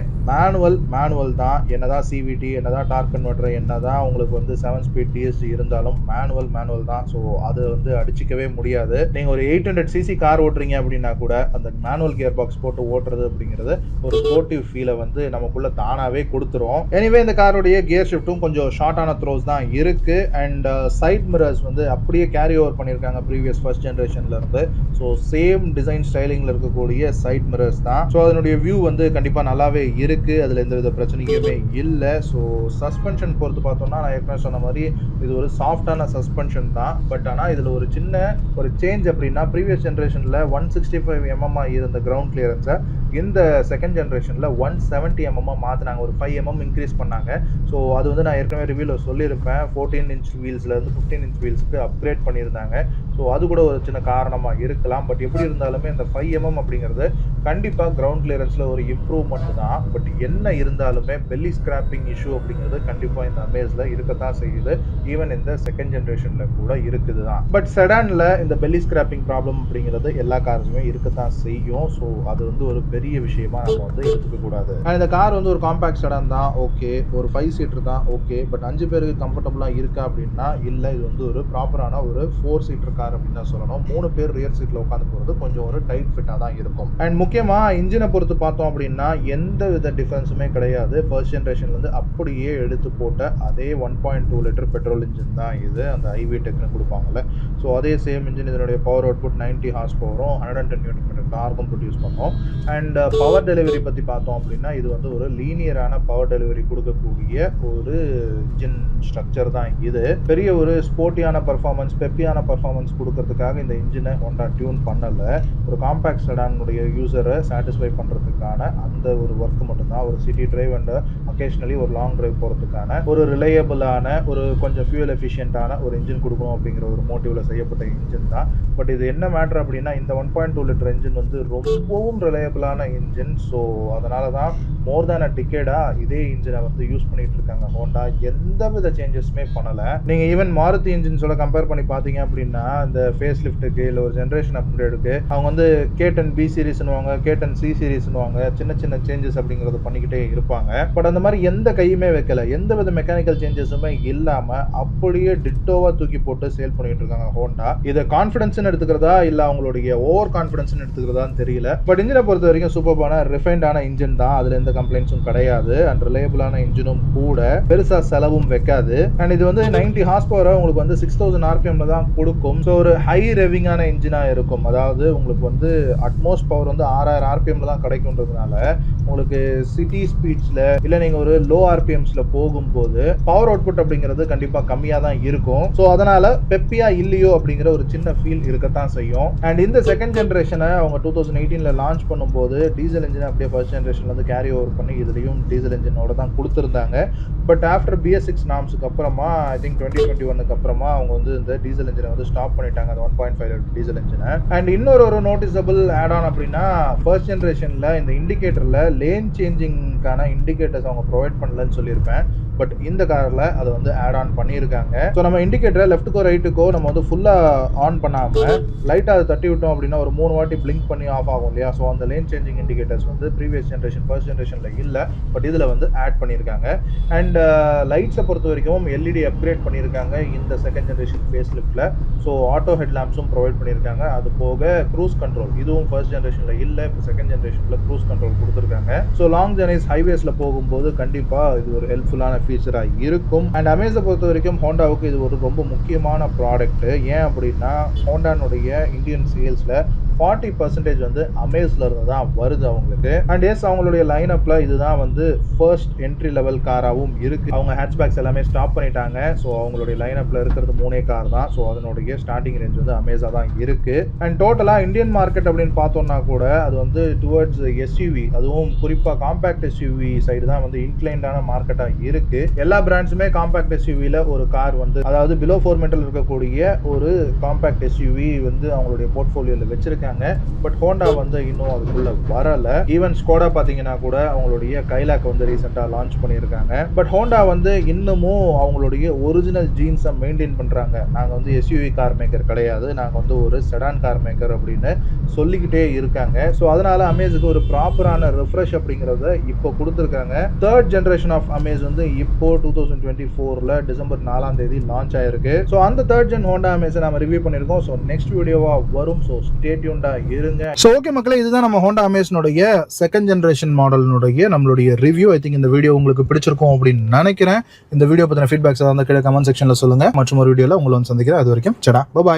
மேனுவல் தான். என்னதான் சிவிடி, என்னதான் டார்க் கன்வெர்ட்டர், என்னதான் உங்களுக்கு வந்து 7 ஸ்பீட் டிஎஸ்டி இருந்தாலும் மேனுவல் தான். ஸோ அது வந்து அடிச்சிக்கவே முடியாது. நீங்க ஒரு 800cc கார் ஓட்டுறீங்க அப்படின்னா கூட அந்த மேனுவல் கியர் பாக்ஸ் போட்டு ஓட்டுறது அப்படிங்கிறது ஒரு ஸ்போர்ட்டிவ் ஃபீலை வந்து நமக்குள்ள தானாவே கொடுத்துரும். எனிவே இந்த காரோடைய கியர் ஷிஃப்ட்டும் கொஞ்சம் ஷார்ட்டான த்ரோஸ் தான் இருக்கு. அண்ட் சைட் மிரர்ஸ் வந்து அப்படியே கேரி ஓவர் பண்ணியிருக்காங்க ப்ரீவியஸ் ஃபர்ஸ்ட் ஜென்ரேஷன்ல இருந்து. ஸோ சேம் டிசைன் ஸ்டைலிங்ல இருக்கக்கூடிய சைட் மிரர்ஸ் தான். ஸோ அதனுடைய வியூ வந்து கண்டிப்பா நல்லாவே இருக்கு. அதுல எந்த வித பிரச்சனையுமே இல்லை. ஸோ சஸ்பென்ஷன் பொறுத்து பார்த்தோம்னா நான் ஏற்கனவே சொன்ன மாதிரி இது ஒரு சாஃப்டான சஸ்பென்ஷன் தான். பட் ஆனால் இதில் ஒரு சேஞ்ச் அப்படின்னா ப்ரீவியஸ் ஜென்ரேஷனில் 165 mm இருந்த கிரவுண்ட் கிளியரன்ஸை இந்த செகண்ட் ஜென்ரேஷனில் 170 mm மாற்றினாங்க, ஒரு 5 mm இன்க்ரீஸ் பண்ணாங்க. ஸோ அது வந்து நான் ஏற்கனவே ரிவ்யூவில் சொல்லியிருப்பேன், 14 inch வீல்ஸ்லேருந்து 15 inch வீல்ஸுக்கு அப்கிரேட் பண்ணியிருந்தாங்க. ஸோ அது கூட ஒரு சின்ன காரணமாக இருக்கலாம். பட் எப்படி இருந்தாலுமே இந்த 5 mm அப்படிங்கிறது கண்டிப்பாக கிரவுண்ட் கிளியரன்ஸில் ஒரு இம்ப்ரூவ்மெண்ட் தான். பட் என்ன இருந்தாலுமே பெல்லி ஸ்கிராப்பிங் இஷ்யூ அப்படிங்கிறது கண்டிப்பாக இந்த அமேஸில் இருக்கத்தான் செய்யுது. ஈவன் இந்த செகண்ட் ஜென்ரேஷனில் கூட இருக்குது தான். பட் செடானில் இந்த பெல்லி ஸ்கிராப்பிங் ப்ராப்ளம் அப்படிங்கிறது எல்லா காருமே இருக்கத்தான் செய்யும். ஸோ அது வந்து ஒரு பெரிய விஷயமா நம்ம வந்து எடுத்துக்க கூடாது. இந்த கார் வந்து ஒரு காம்பேக்ட் செடான் தான், ஓகே, ஒரு 5 சீட்டர் தான், ஓகே. பட் 5 பேருக்கு கம்ஃபர்டபுளாக இருக்கா அப்படின்னா இல்லை. இது வந்து ஒரு ப்ராப்பரான ஒரு 4 சீட்டர் கார் அப்படின்னு தான் சொல்லணும். 3 பேர் ரியர் சீட்டில் உட்காந்து போகிறது கொஞ்சம் ஒரு டைட் ஃபிட்டாக தான் இருக்கும். அண்ட் முக்கியமாக இன்ஜினை பொறுத்து பார்த்தோம் அப்படின்னா எந்த வித டிஃபரன்ஸுமே கிடையாது. ஃபர்ஸ்ட் ஜென்ரேஷன்லேருந்து அப்படியே எடுத்து போட்ட அதே 1.2 லிட்டர் பெட்ரோல் இன்ஜின் தான் இது, அந்த ஐவி டெக்னு கொடுப்பாங்கல்ல. ஸோ அதே சேம் இன்ஜின், இதனுடைய பவர் அவுட்புட் 90 ஹார்ஸ் பவரும் 110 Nm டார்க்கும் ப்ரொடியூஸ் பண்ணோம். அண்ட் பவர் டெலிவரி பற்றி பார்த்தோம் அப்படின்னா இது வந்து ஒரு லீனியரான பவர் டெலிவரி கொடுக்கக்கூடிய ஒரு இன்ஜின் ஸ்ட்ரக்சர் தான் இது. பெரிய ஒரு ஸ்போர்ட்டியான பர்ஃபார்மன்ஸ், பெப்பியான பர்ஃபார்மன்ஸ் கொடுக்கறதுக்காக இந்த இன்ஜினை ஹோண்டா டியூன் பண்ணலை. ஒரு காம்பேக்ட் செடானுடைய யூசரை சாட்டிஸ்ஃபை பண்ணுறதுக்கான அந்த ஒரு ஒர்க் மட்டும்தான். ஒரு சிட்டி டிரைவ் அண்ட் அக்கேஷனலி ஒரு லாங் டிரைவ் போகிறதுக்கான ஒரு ரிலையபிளான, ஒரு கொஞ்சம் ஃபியூல் எஃபிஷியன்ட்டான ஒரு இன்ஜின் கொடுக்கணும் அப்படிங்கிற ஒரு மோட்டிவில் செய்யப்பட்ட இன்ஜின் தான். பட் இது என்ன மேட்ரு அப்படின்னா இந்த 1.2 லிட்டர் இன்ஜின் வந்து ரொம்பவும் ரிலையபிளான இன்ஜின். ஸோ அதனால தான் மோர் தேன் அ டிகேடாக இதே இன்ஜினை வந்து யூஸ் பண்ணிட்டு இருக்காங்க ஹோண்டா. எந்த வித சேஞ்சஸுமே பண்ணலை. நீங்கள் ஈவன் மாருதி இன்ஜின்ஸோட கம்பேர் பண்ணி பார்த்தீங்க அப்படின்னா இந்த ஃபேஸ் லிஃப்ட்டுக்கு இல்லை ஒரு ஜென்ரேஷன் அப்கிரேடுக்கு அவங்க வந்து K10 B சீரிஸ்னுவாங்க, K10 C சீரிஸ்னுவாங்க, சின்ன சின்ன சேஞ்சஸ் அப்படிங்கிறத பண்ணிக்கிட்டே இருப்பாங்க. பட் அந்த மாதிரி எந்த கையுமே வைக்கல, எந்த வித மெக்கானிக்கல் சேஞ்சஸுமே இல்லாமல் அப்படியே டிட்டோவாக தூக்கி போட்டு சேல் பண்ணிட்டு இருக்காங்க ஹோண்டா. இதை கான்ஃபிடன்ஸ்னு எடுத்துக்கிறதா இல்லை அவங்களுடைய ஓவர் கான்ஃபிடன்ஸ்னு எடுத்துக்கிறதான்னு தெரியல. பட் இன்ஜினை பொறுத்த வரைக்கும் சூப்பரான ரிஃபைண்டான இன்ஜின் தான், அதில் எந்த கம்ப்ளைண்ட்ஸும் கிடையாது. அண்ட் ரிலையபிளான இன்ஜினும் கூட, பெருசாக செலவும் வைக்காது. அண்ட் இது வந்து 90 ஹார்ஸ் பவரை உங்களுக்கு வந்து 6000 RPM தான் கொடுக்கும். ஸோ ஒரு ஹை ரெவிங்கான இன்ஜினாக இருக்கும். அதாவது உங்களுக்கு வந்து அட்மோஸ்ட் பவர் வந்து 6000 RPM தான் கிடைக்கும்ன்றதுனால உங்களுக்கு சிட்டி ஸ்பீட்ஸில் இல்லை நீங்கள் ஒரு லோ RPMஸில் போகும்போது பவர் அவுட்புட் அப்படிங்கிறது கண்டிப்பாக கம்மியாக தான் இருக்கும். ஸோ அதனால பெப்பியா இல்லையோ அப்படிங்கிற ஒரு சின்ன ஃபீல் இருக்கத்தான் செய்யும். அண்ட் இந்த செகண்ட் ஜென்ரேஷனை அவங்க 2018 லான்ச் பண்ணும்போது டீசல் இன்ஜினை அப்படியே ஃபர்ஸ்ட் ஜென்ரேஷன்ல வந்து கேரி ஓவர் பண்ணி இதுலையும் டீசல் இன்ஜினோட தான் கொடுத்துருந்தாங்க. பட் ஆஃப்டர் BS6 நார்ம்ஸுக்கு அப்புறமா ஐ திங்க் 2021 அப்புறமா அவங்க வந்து இந்த டீசல் இன்ஜினை வந்து ஸ்டாப் பண்ணிட்டாங்க, அந்த 1.5 டீசல் இன்ஜினை. அண்ட் இன்னொரு நோட்டிசபிள் ஆட் ஆன் அப்படின்னா ஃபர்ஸ்ட் ஜென்ரேஷனில் இந்த இண்டிகேட்டரில் லேன் சேஞ்சிங்கான இண்டிகேட்டர்ஸ் அவங்க ப்ரொவைட் பண்ணலன்னு சொல்லியிருப்பேன். பட் இந்த காரில் அதை வந்து ஆட் ஆன் பண்ணியிருக்காங்க. ஸோ நம்ம இண்டிகேட்டரை லெஃப்ட்டுக்கோ ரைட்டுக்கோ நம்ம வந்து ஃபுல்லாக ஆன் பண்ணாமல் லைட்டாக அதை தட்டி விட்டோம் அப்படின்னா ஒரு 3 வாட்டி பிளிங்க் பண்ணி ஆஃப் ஆகும் இல்லையா. ஸோ அந்த லேன் சேஞ்சிங் இண்டிகேட்டர்ஸ் வந்து ப்ரீவியஸ் ஜென்ரேஷன் ஃபர்ஸ்ட் ஜென்ரேஷனில் இல்லை, பட் இதில் வந்து ஆட் பண்ணியிருக்காங்க. அண்ட் லைட்ஸை பொறுத்த வரைக்கும் LED அப்கிரேட் பண்ணியிருக்காங்க இந்த செகண்ட் ஜென்ரேஷன் ஃபேஸ் லிஃப்ட்டில். ஸோ ஆட்டோ ஹெட் லேம்ப்ஸும் ப்ரொவைட் பண்ணியிருக்காங்க. அது போக க்ரூஸ் கண்ட்ரோல், இதுவும் ஃபர்ஸ்ட் ஜென்ரேஷனில் இல்லை, இப்போ செகண்ட் ஜென்ரேஷனில் க்ரூஸ் கண்ட்ரோல் கொடுத்துருக்காங்க. ஸோ லாங் ஜர்னிஸ் ஹைவேஸில் போகும்போது கண்டிப்பாக இது ஒரு ஹெல்ப்ஃபுல்லான ஃபீச்சராக இருக்கும். அண்ட் அமேஸை பொறுத்த வரைக்கும் ஹோண்டாவுக்கு இது ஒரு ரொம்ப முக்கியமான ப்ராடக்ட். ஏன் அப்படின்னா ஹோண்டானுடைய இந்தியன் சேல்ஸில் 40% வந்து அமேஸ்ல இருந்து தான் வருது அவங்களுக்கு. அண்ட் எஸ் அவங்களுடைய லைன் அப்ல இதுதான் வந்து ஃபர்ஸ்ட் என்ட்ரி லெவல் காராகவும் இருக்கு. அவங்க ஹேட்ச்பேக்ஸ் எல்லாமே ஸ்டாப் பண்ணிட்டாங்க. ஸோ அவங்களுடைய லைன் அப்ல இருக்கிறது 3 கார் தான். ஸோ அதனுடைய ஸ்டார்டிங் ரேஞ்ச் வந்து அமேஸா தான் இருக்கு. அண்ட் டோட்டலா இந்தியன் மார்க்கெட் அப்படின்னு பார்த்தோம்னா கூட அது வந்து டுவர்ட்ஸ் SUV, அதுவும் குறிப்பா காம்பேக்ட் SUV சைடு தான் வந்து இன்க்ளைண்டான மார்க்கெட்டா இருக்கு. எல்லா பிராண்ட்ஸுமே காம்பேக்ட் SUVல ஒரு கார் வந்து அதாவது பிலோ 4 மீட்டர் இருக்கக்கூடிய ஒரு காம்பேக்ட் SUV வந்து அவங்களுடைய போர்ட்ஃபோலியோல வச்சிருக்காங்க. பட் ஹோண்டா வந்து இன்னும் அதுக்குள்ள வரல. ஈவன் ஸ்கோடா பாத்தீங்கன்னா கூட அவங்களுடைய கைலாக் வந்து ரீசெண்டா லான்ச் பண்ணியிருக்காங்க. பட் ஹோண்டா வந்து இன்னமும் அவங்களுடைய ஒரிஜினல் ஜீன்ஸை மெயின்டைன் பண்றாங்க. நாங்க வந்து SUV கார் மேக்கர் கிடையாது, நாங்க வந்து ஒரு செடான் கார் மேக்கர் அப்படின்னு சொல்லிக்கிட்டே இருக்காங்க. ஸோ அதனால அமேஸுக்கு ஒரு ப்ராப்பரான ரிஃப்ரெஷ் அப்படிங்கிறத இப்போ கொடுத்துருக்காங்க. தேர்ட் ஜென்ரேஷன் ஆஃப் அமேஸ் வந்து இப்போ 2024 டிசம்பர் 4 லான்ச் ஆயிருக்கு. ஸோ அந்த தேர்ட் ஜென் ஹோண்டா அமேஸை நம்ம ரிவ்யூ பண்ணியிருக்கோம். ஸோ நெக்ஸ்ட் வீடியோவா வரும். ஸோ ஸ்டே டியூன்டா இருங்க. ஸோ ஓகே மக்களே, இதுதான் நம்ம ஹோண்டா அமேஸ்னுடைய செகண்ட் ஜென்ரேஷன் மாடலினுடைய நம்மளுடைய ரிவ்யூ. ஐ திங்க் இந்த வீடியோ உங்களுக்கு பிடிச்சிருக்கும் அப்படின்னு நினைக்கிறேன். இந்த வீடியோ பற்றின ஃபீட்பேக்ஸ் வந்து கீழே கமெண்ட் செக்ஷன்ல சொல்லுங்க. மற்றும் ஒரு வீடியோல உங்களை வந்து சந்திக்கிறேன். அது வரைக்கும் சடா, பாய்.